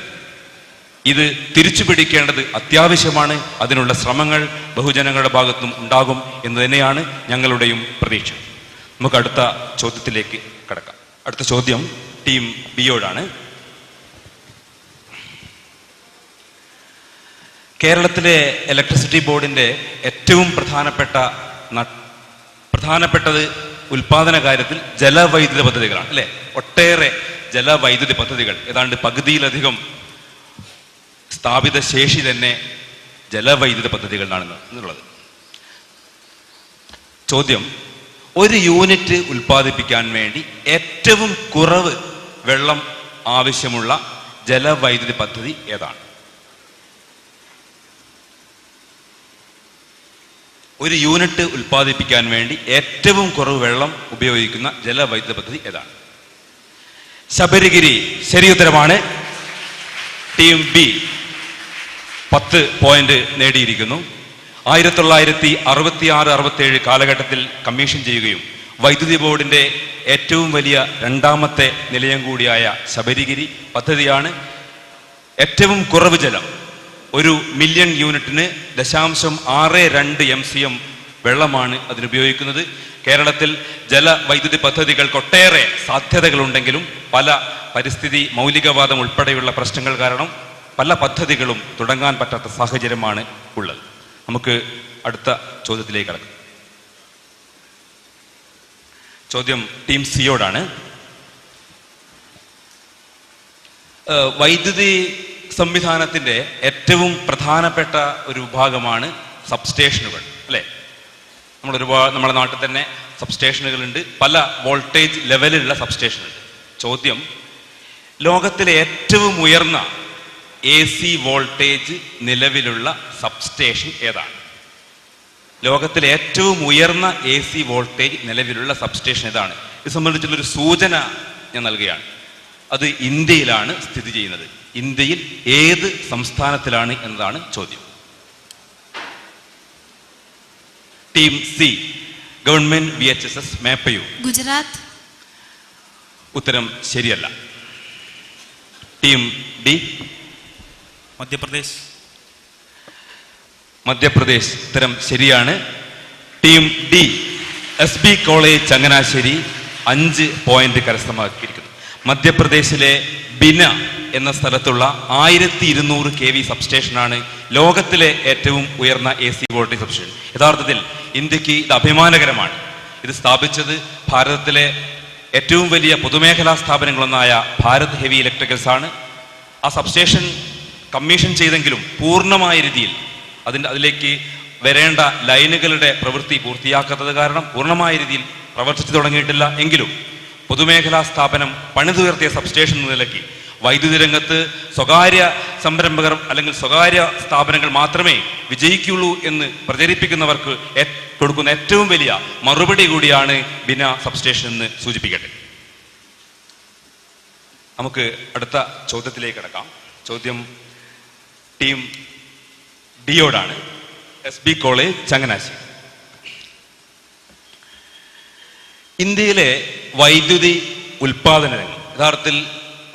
ഇത് തിരിച്ചുപിടിക്കേണ്ടത് അത്യാവശ്യമാണ്. അതിനുള്ള ശ്രമങ്ങൾ ബഹുജനങ്ങളുടെ ഭാഗത്തും ഉണ്ടാകും എന്ന് തന്നെയാണ് ഞങ്ങളുടെയും പ്രതീക്ഷ. നമുക്ക് അടുത്ത ചോദ്യത്തിലേക്ക് കടക്കാം. അടുത്ത ചോദ്യം ടീം ബിയോടാണ്. കേരളത്തിലെ ഇലക്ട്രിസിറ്റി ബോർഡിന്റെ ഏറ്റവും പ്രധാനപ്പെട്ടത് ഉൽപാദന കാര്യത്തിൽ ജലവൈദ്യുത പദ്ധതികളാണ് അല്ലെ. ഒട്ടേറെ ജലവൈദ്യുതി പദ്ധതികൾ, ഏതാണ്ട് പകുതിയിലധികം സ്ഥാപിത ശേഷി തന്നെ ജലവൈദ്യുത പദ്ധതികളിലാണ് എന്നുള്ളത്. ചോദ്യം: ഒരു യൂണിറ്റ് ഉൽപ്പാദിപ്പിക്കാൻ വേണ്ടി ഏറ്റവും കുറവ് വെള്ളം ആവശ്യമുള്ള ജലവൈദ്യുതി പദ്ധതി ഏതാണ്? ഒരു യൂണിറ്റ് ഉൽപ്പാദിപ്പിക്കാൻ വേണ്ടി ഏറ്റവും കുറവ് വെള്ളം ഉപയോഗിക്കുന്ന ജലവൈദ്യുത പദ്ധതി ഏതാണ്? ശബരിഗിരി ശരിയുത്തരമാണ്. ടീം ബി 10 പോയിന്റ് നേടിയിരിക്കുന്നു. 1966-67 കാലഘട്ടത്തിൽ കമ്മീഷൻ ചെയ്യുകയും വൈദ്യുതി ബോർഡിന്റെ ഏറ്റവും വലിയ രണ്ടാമത്തെ നിലയം കൂടിയായ ശബരിഗിരി പദ്ധതിയാണ് ഏറ്റവും കുറവ് ജലം, 1 മില്യൺ യൂണിറ്റിന് 0.62 MCM വെള്ളമാണ് അതിനുപയോഗിക്കുന്നത്. കേരളത്തിൽ ജലവൈദ്യുതി പദ്ധതികൾക്ക് ഒട്ടേറെ സാധ്യതകളുണ്ടെങ്കിലും പല പരിസ്ഥിതി മൗലികവാദം ഉൾപ്പെടെയുള്ള പ്രശ്നങ്ങൾ കാരണം പല പദ്ധതികളും തുടങ്ങാൻ പറ്റാത്ത സാഹചര്യമാണ് ഉള്ളത്. നമുക്ക് അടുത്ത ചോദ്യത്തിലേക്ക് കടക്കാം. ചോദ്യം ടീം സിയോടാണ്. വൈദ്യുതി സംവിധാനത്തിന്റെ ഏറ്റവും പ്രധാനപ്പെട്ട ഒരു വിഭാഗമാണ് സബ്സ്റ്റേഷനുകൾ അല്ലെ. നമ്മുടെ നാട്ടിൽ തന്നെ സബ്സ്റ്റേഷനുകളുണ്ട്, പല വോൾട്ടേജ് ലെവലിലുള്ള സബ്സ്റ്റേഷനുണ്ട്. ചോദ്യം: ലോകത്തിലെ ഏറ്റവും ഉയർന്ന AC വോൾട്ടേജ് നിലവിലുള്ള സബ്സ്റ്റേഷൻ ഏതാണ്? ലോകത്തിലെ ഏറ്റവും ഉയർന്ന AC വോൾട്ടേജ് നിലവിലുള്ള സബ്സ്റ്റേഷൻ ഏതാണ്? ഇത് സംബന്ധിച്ചുള്ളൊരു സൂചന ഞാൻ നൽകുകയാണ്. അത് ഇന്ത്യയിലാണ് സ്ഥിതി ചെയ്യുന്നത്. ഇന്ത്യയിൽ ഏത് സംസ്ഥാനത്തിലാണ് എന്നതാണ് ചോദ്യം. Team C government VHSS Meppayur. Gujarat. ഉത്തരം ശരിയല്ല. ടീം ഡി മധ്യപ്രദേശ് ഉത്തരം ശരിയാണ്. Team D SB college Changanassery 5 point കരസ്ഥമാക്കിയിരിക്കുന്നു. മധ്യപ്രദേശിലെ ബിന എന്ന സ്ഥലത്തുള്ള 1200 kV സബ്സ്റ്റേഷനാണ് ലോകത്തിലെ ഏറ്റവും ഉയർന്ന AC വോൾട്ടേജ് സബ്സ്റ്റേഷൻ. യഥാർത്ഥത്തിൽ ഇന്ത്യക്ക് ഇത് അഭിമാനകരമാണ്. ഇത് സ്ഥാപിച്ചത് ഭാരതത്തിലെ ഏറ്റവും വലിയ പൊതുമേഖലാ സ്ഥാപനങ്ങളൊന്നായ ഭാരത് ഹെവി ഇലക്ട്രിക്കൽസ് ആണ്. ആ സബ്സ്റ്റേഷൻ കമ്മീഷൻ ചെയ്തെങ്കിലും പൂർണ്ണമായ രീതിയിൽ അതിലേക്ക് വരേണ്ട ലൈനുകളുടെ പ്രവൃത്തി പൂർത്തിയാക്കാത്തത് കാരണം പൂർണ്ണമായ രീതിയിൽ പ്രവർത്തിച്ചു തുടങ്ങിയിട്ടില്ല. എങ്കിലും പൊതുമേഖലാ സ്ഥാപനം പണിതുയർത്തിയ സബ്സ്റ്റേഷൻ എന്ന നിലയ്ക്ക് വൈദ്യുതി രംഗത്ത് സ്വകാര്യ സംരംഭകർ അല്ലെങ്കിൽ സ്വകാര്യ സ്ഥാപനങ്ങൾ മാത്രമേ വിജയിക്കുള്ളൂ എന്ന് പ്രചരിപ്പിക്കുന്നവർക്ക് കൊടുക്കുന്ന ഏറ്റവും വലിയ മറുപടി കൂടിയാണ് ബിന സബ്സ്റ്റേഷൻ എന്ന് സൂചിപ്പിക്കട്ടെ. നമുക്ക് അടുത്ത ചോദ്യത്തിലേക്ക് കടക്കാം. ചോദ്യം ടീം ഡിയോടാണ്. SB college Changanassery. ഇന്ത്യയിലെ വൈദ്യുതി ഉൽപാദന രംഗം യഥാർത്ഥത്തിൽ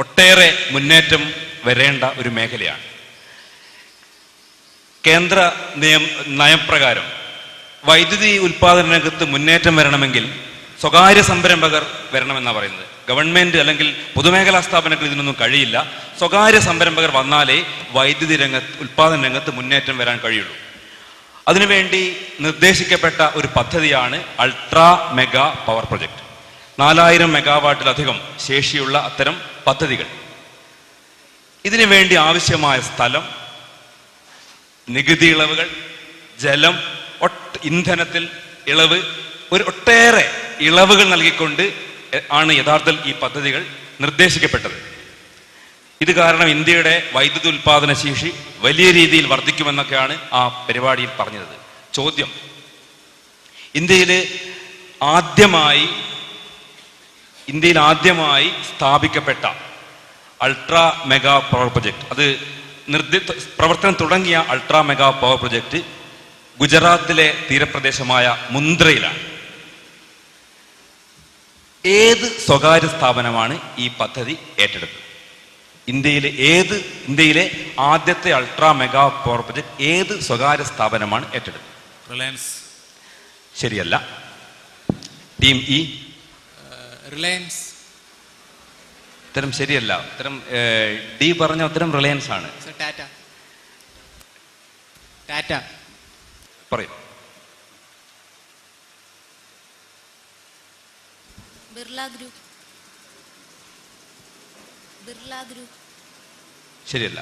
ഒട്ടേറെ മുന്നേറ്റം വരേണ്ട ഒരു മേഖലയാണ്. കേന്ദ്ര നയപ്രകാരം വൈദ്യുതി ഉൽപാദന രംഗത്ത് മുന്നേറ്റം വരണമെങ്കിൽ സ്വകാര്യ സംരംഭകർ വരണമെന്നാണ് പറയുന്നത്. ഗവൺമെന്റ് അല്ലെങ്കിൽ പൊതുമേഖലാ സ്ഥാപനങ്ങൾ ഇതിനൊന്നും കഴിയില്ല. സ്വകാര്യ സംരംഭകർ വന്നാലേ വൈദ്യുതി ഉൽപാദന രംഗത്ത് മുന്നേറ്റം വരാൻ കഴിയുള്ളൂ. അതിനുവേണ്ടി നിർദ്ദേശിക്കപ്പെട്ട ഒരു പദ്ധതിയാണ് അൾട്രാ മെഗാ പവർ പ്രൊജക്ട്. 4000 മെഗാവാട്ടിലധികം ശേഷിയുള്ള അത്തരം പദ്ധതികൾ. ഇതിനു വേണ്ടി ആവശ്യമായ സ്ഥലം, നികുതി ഇളവുകൾ, ജലം, ഇന്ധനത്തിൽ ഇളവ്, ഒട്ടേറെ ഇളവുകൾ നൽകിക്കൊണ്ട് ആണ് യഥാർത്ഥത്തിൽ ഈ പദ്ധതികൾ നിർദ്ദേശിക്കപ്പെട്ടത്. ഇത് കാരണം ഇന്ത്യയുടെ വൈദ്യുതി ഉൽപാദന ശേഷി വലിയ രീതിയിൽ വർദ്ധിക്കുമെന്നൊക്കെയാണ് ആ പരിപാടിയിൽ പറഞ്ഞത്. ചോദ്യം: ഇന്ത്യയിൽ ആദ്യമായി സ്ഥാപിക്കപ്പെട്ട അൾട്രാ മെഗാ പവർ പ്രൊജക്ട്, അത് പ്രവർത്തനം തുടങ്ങിയ അൾട്രാ മെഗാ പവർ പ്രൊജക്ട് ഗുജറാത്തിലെ തീരപ്രദേശമായ മുന്ദ്രയിലാണ്. ഏത് സ്വകാര്യ സ്ഥാപനമാണ് ഈ പദ്ധതി ഏറ്റെടുത്തത്? ഇന്ത്യയിലെ ആദ്യത്തെ അൾട്രാ മെഗാ പവർ പ്രൊജക്ട് ഏത് സ്വകാര്യ സ്ഥാപനമാണ് ഏറ്റെടുത്തത്? റിലയൻസ്. ശരിയല്ല. Team E Reliance. ഉത്തരം ശരിയല്ല. ഉത്തരം ഡി പറഞ്ഞ ഉത്തരം റിലയൻസ് ആണ്. സർ ടാറ്റ. ടാറ്റ. പറയൂ. ബിർള ഗ്രൂപ്പ്. ബിർള ഗ്രൂപ്പ്. ശരിയല്ല.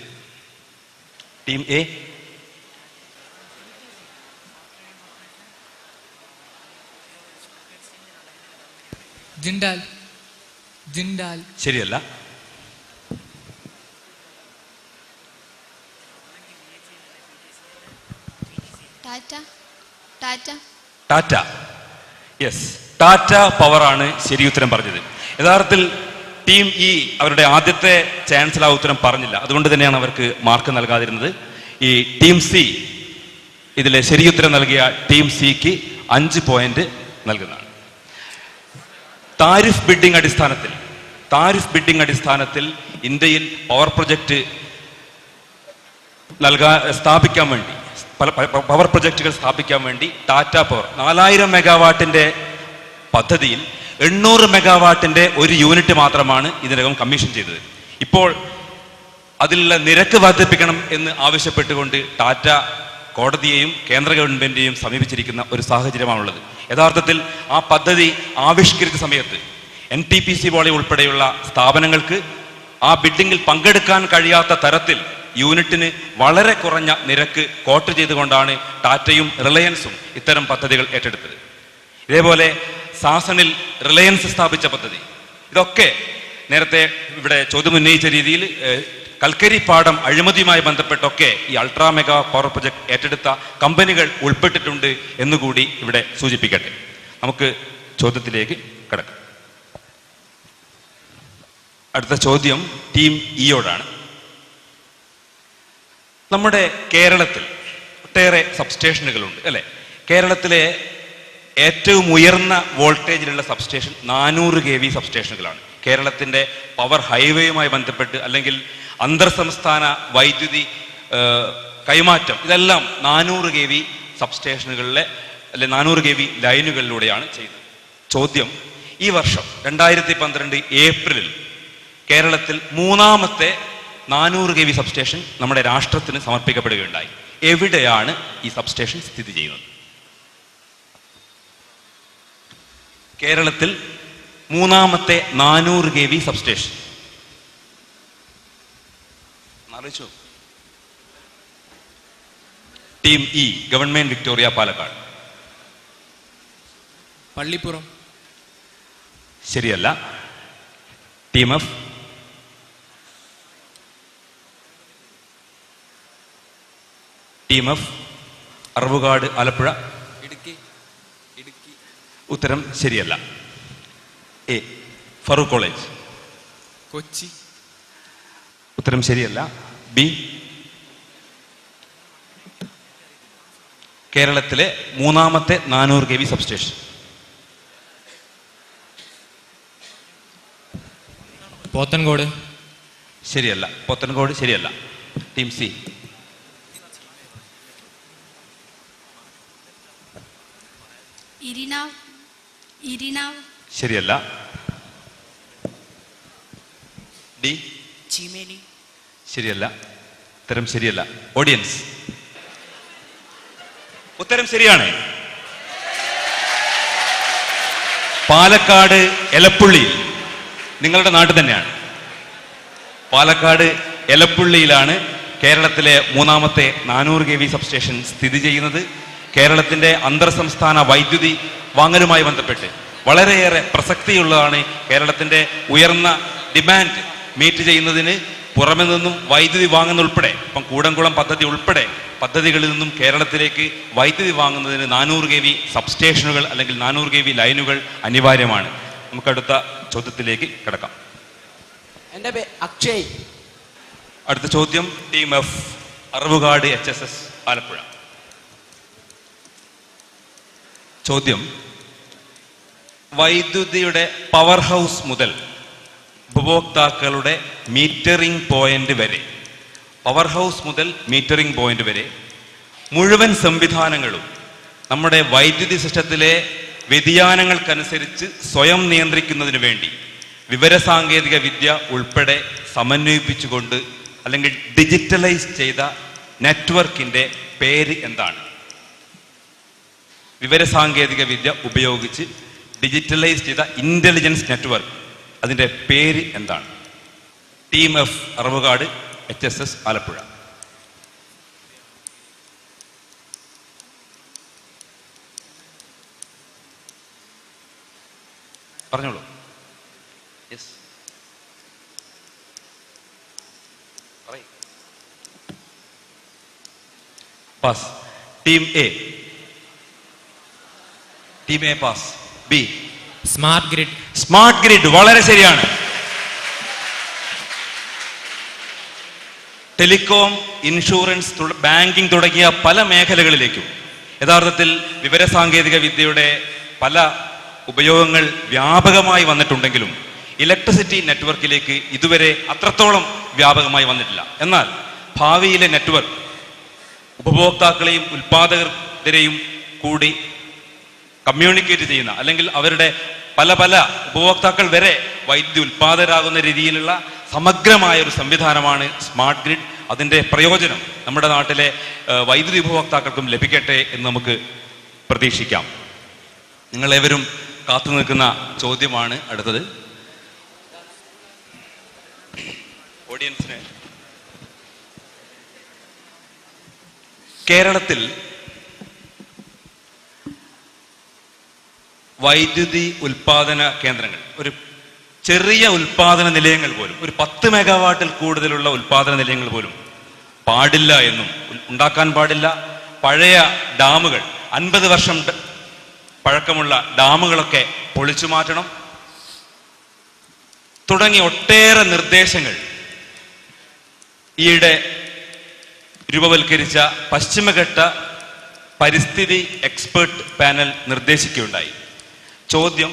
Team A. ജിൻഡാൽ. ജിൻഡാൽ. ശരിയല്ല. ടാറ്റ. ടാറ്റ. ടാറ്റ. യെസ്, ടാറ്റ പവറാണ് ശരി ഉത്തരം പറഞ്ഞത്. യഥാർത്ഥത്തിൽ ടീം ഇ അവരുടെ ആദ്യത്തെ ചാൻസിൽ ആ ഉത്തരം പറഞ്ഞില്ല, അതുകൊണ്ട് തന്നെയാണ് അവർക്ക് മാർക്ക് നൽകാതിരുന്നത്. ഈ ടീം സി ഇതിലെ ശരിയുത്തരം നൽകിയ ടീം സിക്ക് 5 പോയിന്റ് നൽകുന്നതാണ്. താരിഫ് ബിഡിംഗ് അടിസ്ഥാനത്തിൽ ഇന്ത്യയിൽ പവർ പ്രൊജക്ട് സ്ഥാപിക്കാൻ വേണ്ടി പവർ പ്രൊജക്ടുകൾ സ്ഥാപിക്കാൻ വേണ്ടി ടാറ്റ പവർ 4000 മെഗാവാട്ടിന്റെ പദ്ധതിയിൽ 800 മെഗാവാട്ടിന്റെ ഒരു യൂണിറ്റ് മാത്രമാണ് ഇതിനകം കമ്മീഷൻ ചെയ്തത്. ഇപ്പോൾ അതിലുള്ള നിരക്ക് വർദ്ധിപ്പിക്കണം എന്ന് ആവശ്യപ്പെട്ടുകൊണ്ട് ടാറ്റ കോടതിയെയും കേന്ദ്ര ഗവൺമെന്റിനെയും സമീപിച്ചിരിക്കുന്ന ഒരു സാഹചര്യമാണുള്ളത്. യഥാർത്ഥത്തിൽ ആ പദ്ധതി ആവിഷ്കരിച്ച സമയത്ത് NTPC പോലെ ഉൾപ്പെടെയുള്ള സ്ഥാപനങ്ങൾക്ക് ആ ബിഡിങ്ങിൽ പങ്കെടുക്കാൻ കഴിയാത്ത തരത്തിൽ യൂണിറ്റിന് വളരെ കുറഞ്ഞ നിരക്ക് കോട്ട് ചെയ്തുകൊണ്ടാണ് ടാറ്റയും റിലയൻസും ഇത്തരം പദ്ധതികൾ ഏറ്റെടുത്തത്. ഇതേപോലെ സാസണിൽ റിലയൻസ് സ്ഥാപിച്ച പദ്ധതി, ഇതൊക്കെ നേരത്തെ ഇവിടെ ചോദ്യം ഉന്നയിച്ച രീതിയിൽ കൽക്കരി പാടം അഴിമതിയുമായി ബന്ധപ്പെട്ടൊക്കെ ഈ അൾട്രാ മെഗാ പവർ പ്രൊജക്ട് ഏറ്റെടുത്ത കമ്പനികൾ ഉൾപ്പെട്ടിട്ടുണ്ട് എന്നുകൂടി ഇവിടെ സൂചിപ്പിക്കട്ടെ. നമുക്ക് ചോദ്യത്തിലേക്ക് കടക്കാം. അടുത്ത ചോദ്യം ടീം ഇയോടാണ്. നമ്മുടെ കേരളത്തിൽ ഒട്ടേറെ സബ്സ്റ്റേഷനുകളുണ്ട് അല്ലെ? കേരളത്തിലെ ഏറ്റവും ഉയർന്ന വോൾട്ടേജിലുള്ള സബ്സ്റ്റേഷൻ 400 kV സബ്സ്റ്റേഷനുകളാണ്. കേരളത്തിന്റെ പവർ ഹൈവേയുമായി ബന്ധപ്പെട്ട് അല്ലെങ്കിൽ അന്തർ സംസ്ഥാന വൈദ്യുതി കൈമാറ്റം ഇതെല്ലാം 400 kV സബ്സ്റ്റേഷനുകളിലെ അല്ലെ 400 kV ലൈനുകളിലൂടെയാണ് ചെയ്തത്. ചോദ്യം, ഈ വർഷം 2012 ഏപ്രിലിൽ കേരളത്തിൽ 3ാമത്തെ 400 kV സബ്സ്റ്റേഷൻ നമ്മുടെ രാഷ്ട്രത്തിന് സമർപ്പിക്കപ്പെടുകയുണ്ടായി. എവിടെയാണ് ഈ സബ്സ്റ്റേഷൻ സ്ഥിതി ചെയ്യുന്നത്? കേരളത്തിൽ 3ാമത്തെ 400 kV സബ്സ്റ്റേഷൻ ആലോചിച്ചു. Team E government Victoria Palakkad. Pallippuram. ശരിയല്ല. Team F. Team F Aravukad Alappuzha. Idukki. ഉത്തരം ശരിയല്ല. A Farook college. കൊച്ചി. ഉത്തരം ശരിയല്ല. ബി കേരളത്തിലെ 3ാമത്തെ 400 kV സബ്സ്റ്റേഷൻ. പോത്തൻകോട്. ശരിയല്ല. പോത്തൻകോട് ശരിയല്ല. Team C. ഇരിനാവ്. ശരിയല്ല. ഡി ചീമേനി. ശരിയല്ല. ഉത്തരം ശരിയല്ല. ഓഡിയൻസ് ഉത്തരം ശരിയാണ്. പാലക്കാട് എലപ്പുള്ളിയിൽ, നിങ്ങളുടെ നാട് തന്നെയാണ്. പാലക്കാട് എലപ്പുള്ളിയിലാണ് കേരളത്തിലെ 3ാമത്തെ 400 kV സബ്സ്റ്റേഷൻ സ്ഥിതി ചെയ്യുന്നത്. കേരളത്തിന്റെ അന്തർ സംസ്ഥാന വൈദ്യുതി വാങ്ങലുമായി ബന്ധപ്പെട്ട് വളരെയേറെ പ്രസക്തിയുള്ളതാണ്. കേരളത്തിന്റെ ഉയർന്ന ഡിമാൻഡ് മീറ്റ് ചെയ്യുന്നതിന് പുറമെ നിന്നും വൈദ്യുതി വാങ്ങുന്നുൾപ്പെടെ, ഇപ്പം കൂടംകുളം പദ്ധതി ഉൾപ്പെടെ പദ്ധതികളിൽ നിന്നും കേരളത്തിലേക്ക് വൈദ്യുതി വാങ്ങുന്നതിന് 400 kV സബ്സ്റ്റേഷനുകൾ അല്ലെങ്കിൽ 400 kV ലൈനുകൾ അനിവാര്യമാണ്. നമുക്കടുത്ത ചോദ്യത്തിലേക്ക് കിടക്കാം. എൻ്റെ പേര് അക്ഷയ്. അടുത്ത ചോദ്യം team F Aravukad HSS Alappuzha. ചോദ്യം, വൈദ്യുതിയുടെ പവർ ഹൗസ് മുതൽ ഉപഭോക്താക്കളുടെ മീറ്ററിംഗ് പോയിന്റ് വരെ, പവർ ഹൗസ് മുതൽ മീറ്ററിംഗ് പോയിന്റ് വരെ മുഴുവൻ സംവിധാനങ്ങളും നമ്മുടെ വൈദ്യുതി സിസ്റ്റത്തിലെ വ്യതിയാനങ്ങൾക്കനുസരിച്ച് സ്വയം നിയന്ത്രിക്കുന്നതിന് വേണ്ടി വിവരസാങ്കേതിക വിദ്യ ഉൾപ്പെടെ സമന്വയിപ്പിച്ചുകൊണ്ട് അല്ലെങ്കിൽ ഡിജിറ്റലൈസ് ചെയ്ത നെറ്റ്വർക്കിൻ്റെ പേര് എന്താണ്? വിവരസാങ്കേതിക വിദ്യ ഉപയോഗിച്ച് ഡിജിറ്റലൈസ് ചെയ്ത ഇൻ്റലിജൻസ് നെറ്റ്വർക്ക്, അതിൻ്റെ പേര് എന്താണ്? ടീം എഫ് അറവുകാട്, HSS ആലപ്പുഴ. പറഞ്ഞോളൂ. Yes, pass. Team A pass. B smart grid. Smart grid വളരെ ശരിയാണ്. ടെലികോം, ഇൻഷുറൻസ്, ബാങ്കിംഗ് തുടങ്ങിയ പല മേഖലകളിലേക്കും യഥാർത്ഥത്തിൽ വിവരസാങ്കേതിക വിദ്യയുടെ പല ഉപയോഗങ്ങൾ വ്യാപകമായി വന്നിട്ടുണ്ടെങ്കിലും ഇലക്ട്രിസിറ്റി നെറ്റ്വർക്കിലേക്ക് ഇതുവരെ അത്രത്തോളം വ്യാപകമായി വന്നിട്ടില്ല. എന്നാൽ ഭാവിയിലെ നെറ്റ്വർക്ക് ഉപഭോക്താക്കളെയും ഉൽപ്പാദകരെയും കൂടി കമ്മ്യൂണിക്കേറ്റ് ചെയ്യുന്ന, അല്ലെങ്കിൽ അവരുടെ പല ഉപഭോക്താക്കൾ വരെ വൈദ്യുതി ഉൽപ്പാദകരാകുന്ന രീതിയിലുള്ള സമഗ്രമായ ഒരു സംവിധാനമാണ് സ്മാർട്ട് ഗ്രിഡ്. അതിൻ്റെ പ്രയോജനം നമ്മുടെ നാട്ടിലെ വൈദ്യുതി ഉപഭോക്താക്കൾക്കും ലഭിക്കട്ടെ എന്ന് നമുക്ക് പ്രതീക്ഷിക്കാം. നിങ്ങളേവരും കാത്തു നിൽക്കുന്ന ചോദ്യമാണ് അടുത്തത്. ഓഡിയൻസിന് കേരളത്തിൽ വൈദ്യുതി ഉൽപാദന കേന്ദ്രങ്ങൾ, ഒരു ചെറിയ ഉൽപാദന നിലയങ്ങൾ പോലും, ഒരു 10 മെഗാവാട്ടിൽ കൂടുതലുള്ള ഉൽപാദന നിലയങ്ങൾ പോലും പാടില്ല എന്നും, ഉണ്ടാക്കാൻ പാടില്ല. പഴയ ഡാമുകൾ, 50 വർഷം പഴക്കമുള്ള ഡാമുകളൊക്കെ പൊളിച്ചു മാറ്റണം തുടങ്ങി ഒട്ടേറെ നിർദ്ദേശങ്ങൾ ഈയിടെ രൂപവൽക്കരിച്ച പശ്ചിമഘട്ട പരിസ്ഥിതി എക്സ്പേർട്ട് പാനൽ നിർദ്ദേശിക്കുകയുണ്ടായി. ചോദ്യം,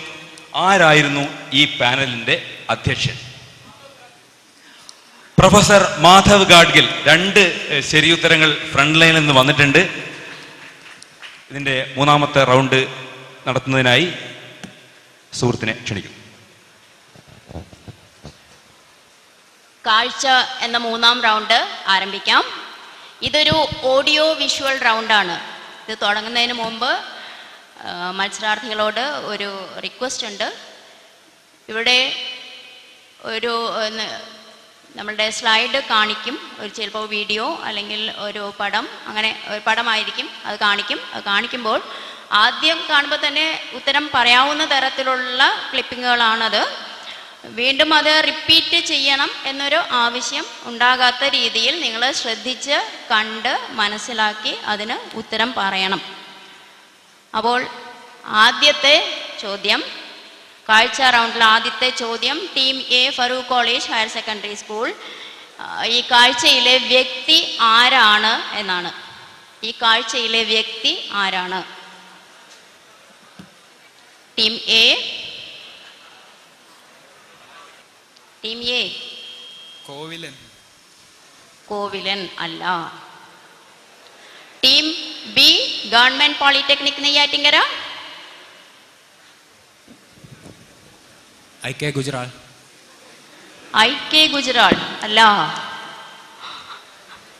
ആരായിരുന്നു ഈ പാനലിന്റെ അധ്യക്ഷൻ? പ്രൊഫസർ മാധവ് ഗാഡ്ഗിൽ. 2 ശരിയുത്തരങ്ങൾ ഫ്രണ്ട് ലൈനിൽ നിന്ന് വന്നിട്ടുണ്ട്. ഇതിന്റെ 3ാമത്തെ റൗണ്ട് നടത്തുന്നതിനായി സുഹൃത്തിനെ ക്ഷണിക്കുന്നു. കാഴ്ച എന്ന 3ാം റൗണ്ട് ആരംഭിക്കാം. ഇതൊരു ഓഡിയോ വിഷ്വൽ റൗണ്ടാണ്. ഇത് തുടങ്ങുന്നതിന് മുമ്പ് മത്സരാർത്ഥികളോട് ഒരു റിക്വസ്റ്റ് ഉണ്ട്. ഇവിടെ ഒരു നമ്മളുടെ സ്ലൈഡ് കാണിക്കും, ഒരു ചിലപ്പോൾ വീഡിയോ അല്ലെങ്കിൽ ഒരു പടം, അങ്ങനെ ഒരു പടമായിരിക്കും, അത് കാണിക്കുമ്പോൾ ആദ്യം കാണുമ്പോൾ തന്നെ ഉത്തരം പറയാവുന്ന തരത്തിലുള്ള ക്ലിപ്പിങ്ങുകളാണത്. വീണ്ടും അത് റിപ്പീറ്റ് ചെയ്യണം എന്നൊരു ആവശ്യം ഉണ്ടാകാത്ത രീതിയിൽ നിങ്ങൾ ശ്രദ്ധിച്ച് കണ്ട് മനസ്സിലാക്കി അതിന് ഉത്തരം പറയണം. അപ്പോൾ ആദ്യത്തെ ചോദ്യം, കാഴ്ച റൗണ്ടിലെ ആദ്യത്തെ ചോദ്യം team A Farook college higher secondary school. ഈ കാഴ്ചയിലെ വ്യക്തി ആരാണ് എന്നാണ്. ഈ കാഴ്ചയിലെ വ്യക്തി ആരാണ്? Team A. Team A. Kovilan അല്ല. Team B government polytechnic Neyyattinkara. IK Gujral. IK Gujral അല്ല.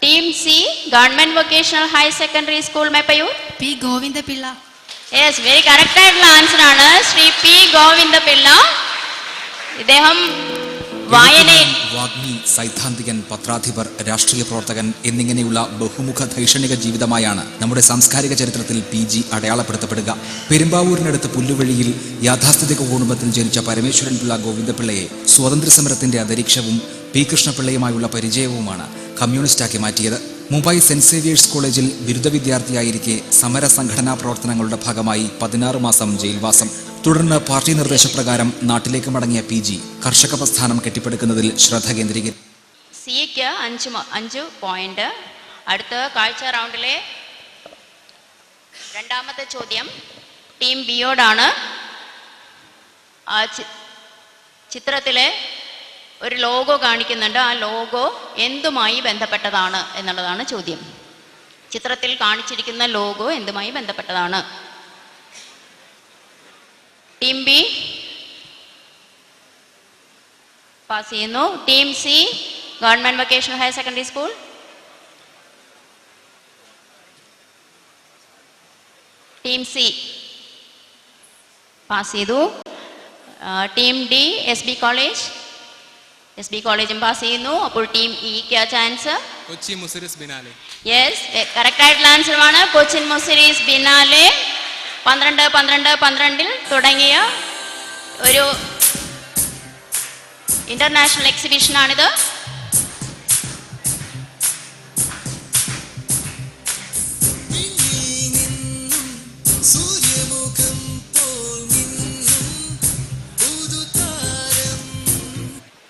Team C government vocational higher secondary school Meppayur. P Govindapillai. Yes, very correct ആയിട്ടുള്ള ആൻസർ ആണ്. ശ്രീ പി ഗോവിന്ദപിള്ള. ഇദ്ദേഹം വാഗ്മി, സൈദ്ധാന്തികൻ, പത്രാധിപർ, രാഷ്ട്രീയ പ്രവർത്തകൻ എന്നിങ്ങനെയുള്ള ബഹുമുഖ ധൈഷണിക ജീവിതമായാണ് നമ്മുടെ സാംസ്കാരിക ചരിത്രത്തിൽ PG അടയാളപ്പെടുത്തപ്പെടുക. പെരുമ്പാവൂരിനടുത്ത് പുല്ലുവഴിയിൽ യാഥാസ്ഥിതിക കുടുംബത്തിൽ ജനിച്ച പരമേശ്വരൻ പിള്ള ഗോവിന്ദപിള്ളയെ സ്വാതന്ത്ര്യസമരത്തിന്റെ അന്തരീക്ഷവും P കൃഷ്ണപിള്ളയുമായുള്ള പരിചയവുമാണ് കമ്മ്യൂണിസ്റ്റാക്കി മാറ്റിയത്. മുംബൈ സെന്റ് സേവിയേഴ്സ് കോളേജിൽ ബിരുദ വിദ്യാർത്ഥിയായിരിക്കെ സമര സംഘടനാ പ്രവർത്തനങ്ങളുടെ ഭാഗമായി 16 മാസം ജയിൽവാസം. തുടർന്ന് പാർട്ടി നിർദ്ദേശപ്രകാരം നാട്ടിലേക്ക് മടങ്ങിയ PG കർഷക പ്രസ്ഥാനം കെട്ടിപ്പടുക്കുന്നതിൽ ശ്രദ്ധ കേന്ദ്രീകരിച്ചു. സിക്ക് 5 പോയിന്റ്. അടുത്ത കാഴ്ച റൗണ്ടിലെ രണ്ടാമത്തെ ചോദ്യം ടീം ബിയോടാണ്. ചിത്രത്തിലെ ഒരു ലോഗോ കാണിക്കുന്നുണ്ട്. ആ ലോഗോ എന്തുമായി ബന്ധപ്പെട്ടതാണ് എന്നുള്ളതാണ് ചോദ്യം. ചിത്രത്തിൽ കാണിച്ചിരിക്കുന്ന ലോഗോ എന്തുമായി ബന്ധപ്പെട്ടതാണ്? Team B. പാസ് ചെയ്യുന്നു. Team C government vocational higher secondary school. Team C pass ചെയ്തു. ടീം ഡി എസ് ബി കോളേജും പാസ് ചെയ്യുന്നു. അപ്പോൾ ടീം ഇക്ക് chance. Kochi Muziris biennale. Yes, correct ആയിട്ടുള്ള ആൻസറുമാണ്. കൊച്ചിൻ മുസിരീസ് ബിനാലെ 12-12-12 തുടങ്ങിയ ഒരു ഇന്റർനാഷണൽ എക്സിബിഷനാണിത്.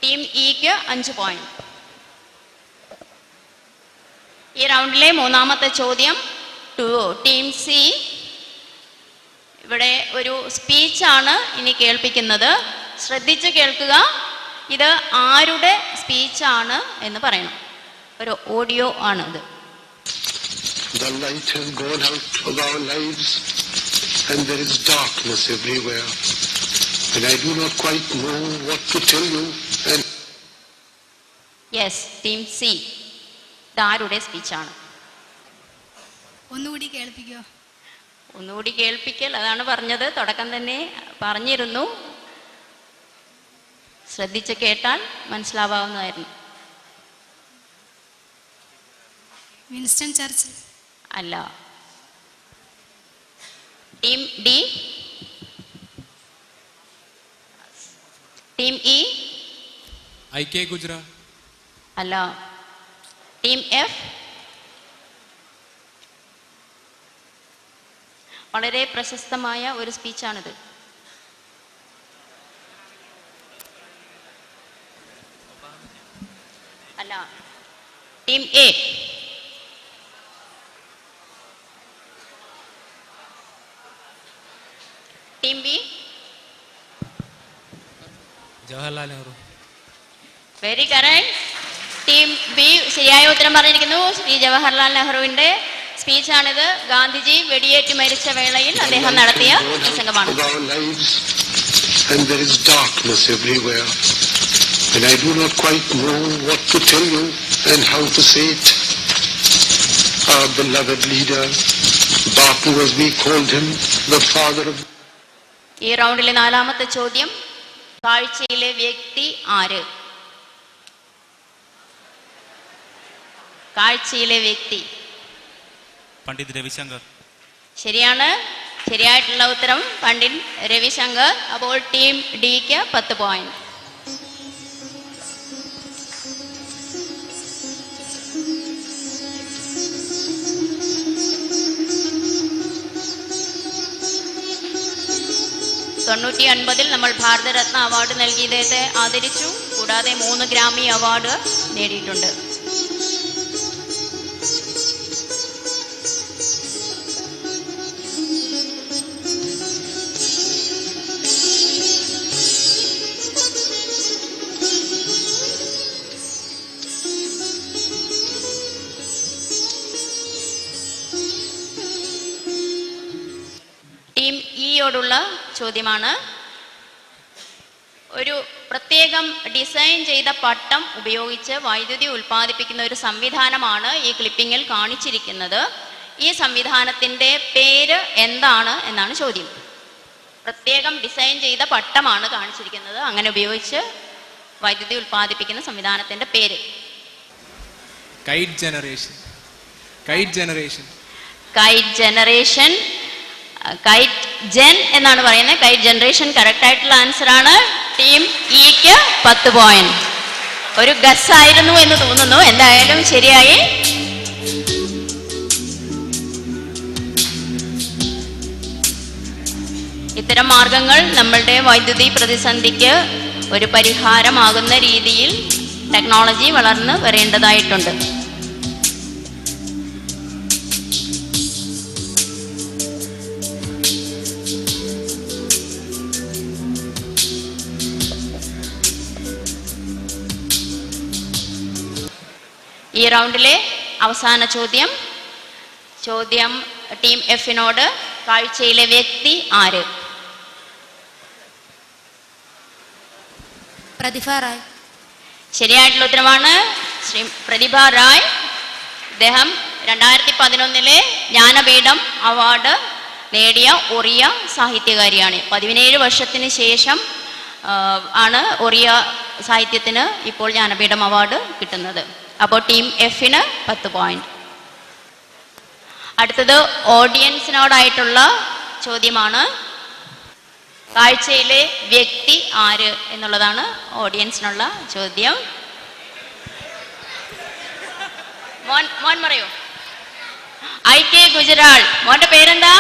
ടീം ഇക്ക് 5 പോയിന്റ്. ഈ റൗണ്ടിലെ മൂന്നാമത്തെ ചോദ്യം ടീം സി. ഇവിടെ ഒരു സ്പീച്ചാണ് ഇനി കേൾപ്പിക്കുന്നത്. ശ്രദ്ധിച്ച് കേൾക്കുക. ഇത് ആരുടെ സ്പീച്ചാണ് എന്ന് പറയണം. ഒരു ഓഡിയോ ആണ് ഇത്. The light has gone out of our lives and there is darkness everywhere. And I do not quite know what to tell you. And yes, team C. ഇത് ആരുടെ സ്പീച്ചാണ്? ഒന്നുകൂടി കേൾപ്പിക്കോ? ഒന്നുകൂടി കേൾപ്പിക്കൽ, അതാണ് പറഞ്ഞത്. തുടക്കം തന്നെ പറഞ്ഞിരുന്നു. ശ്രദ്ധിച്ച് കേട്ടാൽ മനസ്സിലാവാവുന്നതായിരുന്നു. വിൻസ്റ്റൺ ചർച്ചിൽ അല്ല. Team D. Team E IK Gujral. അല്ല. Team F. വളരെ പ്രശസ്തമായ ഒരു സ്പീച്ചാണിത്. അല്ല. Team A. Team B. Jawaharlal Nehru. Very correct. Team B ശരിയായ ഉത്തരം പറഞ്ഞിരിക്കുന്നു. ശ്രീ ജവഹർലാൽ നെഹ്റുവിന്റെ സ്പീച്ചാണിത്. ഗാന്ധിജി വെടിയേറ്റ് മരിച്ച വേളയിൽ അദ്ദേഹം നടത്തിയ പ്രസംഗമാണ്. and there is darkness everywhere. And I do not quite know what to tell you and how to say it. Our beloved leader, Bapu as we called him, the father of... ഈ റൗണ്ടിലെ നാലാമത്തെ ചോദ്യം, കാഴ്ചയിലെ വ്യക്തി ആര്? കാഴ്ചയിലെ വ്യക്തി പണ്ഡിറ്റ് രവിശങ്കർ. ശരിയാണ്. ശരിയായിട്ടുള്ള ഉത്തരം പണ്ഡിറ്റ് രവിശങ്കർ. അപ്പോൾ ടീം ഡിക്ക് 10 പോയിന്റ്. തൊണ്ണൂറ്റി നമ്മൾ ഭാരതരത്ന അവാർഡ് നൽകി ഇദ്ദേഹത്തെ ആദരിച്ചു. കൂടാതെ 3 ഗ്രാമി അവാർഡ് നേടിയിട്ടുണ്ട്. ടീം ഇയോടുള്ള ചോദ്യമാണ്. ഒരു പ്രത്യേകം ഡിസൈൻ ചെയ്ത പട്ടം ഉപയോഗിച്ച് വൈദ്യുതി ഉൽപ്പാദിപ്പിക്കുന്ന ഒരു സംവിധാനമാണ് ഈ ക്ലിപ്പിങ്ങിൽ കാണിച്ചിരിക്കുന്നത്. ഈ സംവിധാനത്തിൻ്റെ പേര് എന്താണ് എന്നാണ് ചോദ്യം. പ്രത്യേകം ഡിസൈൻ ചെയ്ത പട്ടമാണ് കാണിച്ചിരിക്കുന്നത്. അങ്ങനെ ഉപയോഗിച്ച് വൈദ്യുതി ഉൽപ്പാദിപ്പിക്കുന്ന സംവിധാനത്തിൻ്റെ പേര്. Kite generation. Kite generation. Kite generation. Kite gen എന്നാണ് പറയുന്നത്. കൈറ്റ് ജനറേഷൻ കറക്റ്റ് ആയിട്ടുള്ള ആൻസർ ആണ്. ടീം ഇക്ക് 10 പോയിന്റ്. ഒരു ഗസ് ആയിരുന്നു എന്ന് തോന്നുന്നു. എന്തായാലും ശരിയായി. ഇത്തരം മാർഗങ്ങൾ നമ്മളുടെ വൈദ്യുതി പ്രതിസന്ധിക്ക് ഒരു പരിഹാരമാകുന്ന രീതിയിൽ ടെക്നോളജി വളർന്ന് വരേണ്ടതായിട്ടുണ്ട്. ഈ റൗണ്ടിലെ അവസാന ചോദ്യം ടീം എഫിനോട്, കാഴ്ചയിലെ വ്യക്തി ആര്? പ്രതിഭ റായ്. ശരിയായിട്ടുള്ള ഉത്തരമാണ് ശ്രീ പ്രതിഭ റായ്. ഇദ്ദേഹം 2011 ജ്ഞാനപീഠം അവാർഡ് നേടിയ ഒറിയ സാഹിത്യകാരിയാണ്. 17 വർഷത്തിന് ശേഷം ആണ് ഒറിയ സാഹിത്യത്തിന് ഇപ്പോൾ ജ്ഞാനപീഠം അവാർഡ് കിട്ടുന്നത്. അപ്പോൾ ടീം എഫിന് 10 പോയിന്റ്. അടുത്തത് ഓഡിയൻസിനോടായിട്ടുള്ള ചോദ്യമാണ്. കാഴ്ചയിലെ വ്യക്തി ആര് എന്നുള്ളതാണ് ഓഡിയൻസിനുള്ള ചോദ്യം. മോൻ പറയൂ. IK ഗുജറാൾ. മോന്റെ പേരെന്താ?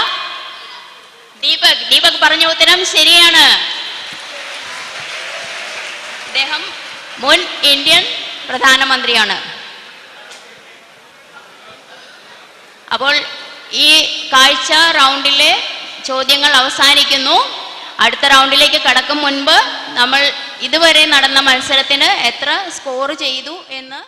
ദീപക്. ദീപക് പറഞ്ഞ ഉത്തരം ശരിയാണ്. അദ്ദേഹം മുൻ ഇന്ത്യൻ പ്രധാനമന്ത്രിയാണ്. അപ്പോൾ ഈ കാഴ്ച റൗണ്ടിലെ ചോദ്യങ്ങൾ അവസാനിക്കുന്നു. അടുത്ത റൗണ്ടിലേക്ക് കടക്കും മുൻപ് നമ്മൾ ഇതുവരെ നടന്ന മത്സരത്തിന് എത്ര സ്കോർ ചെയ്തു എന്ന്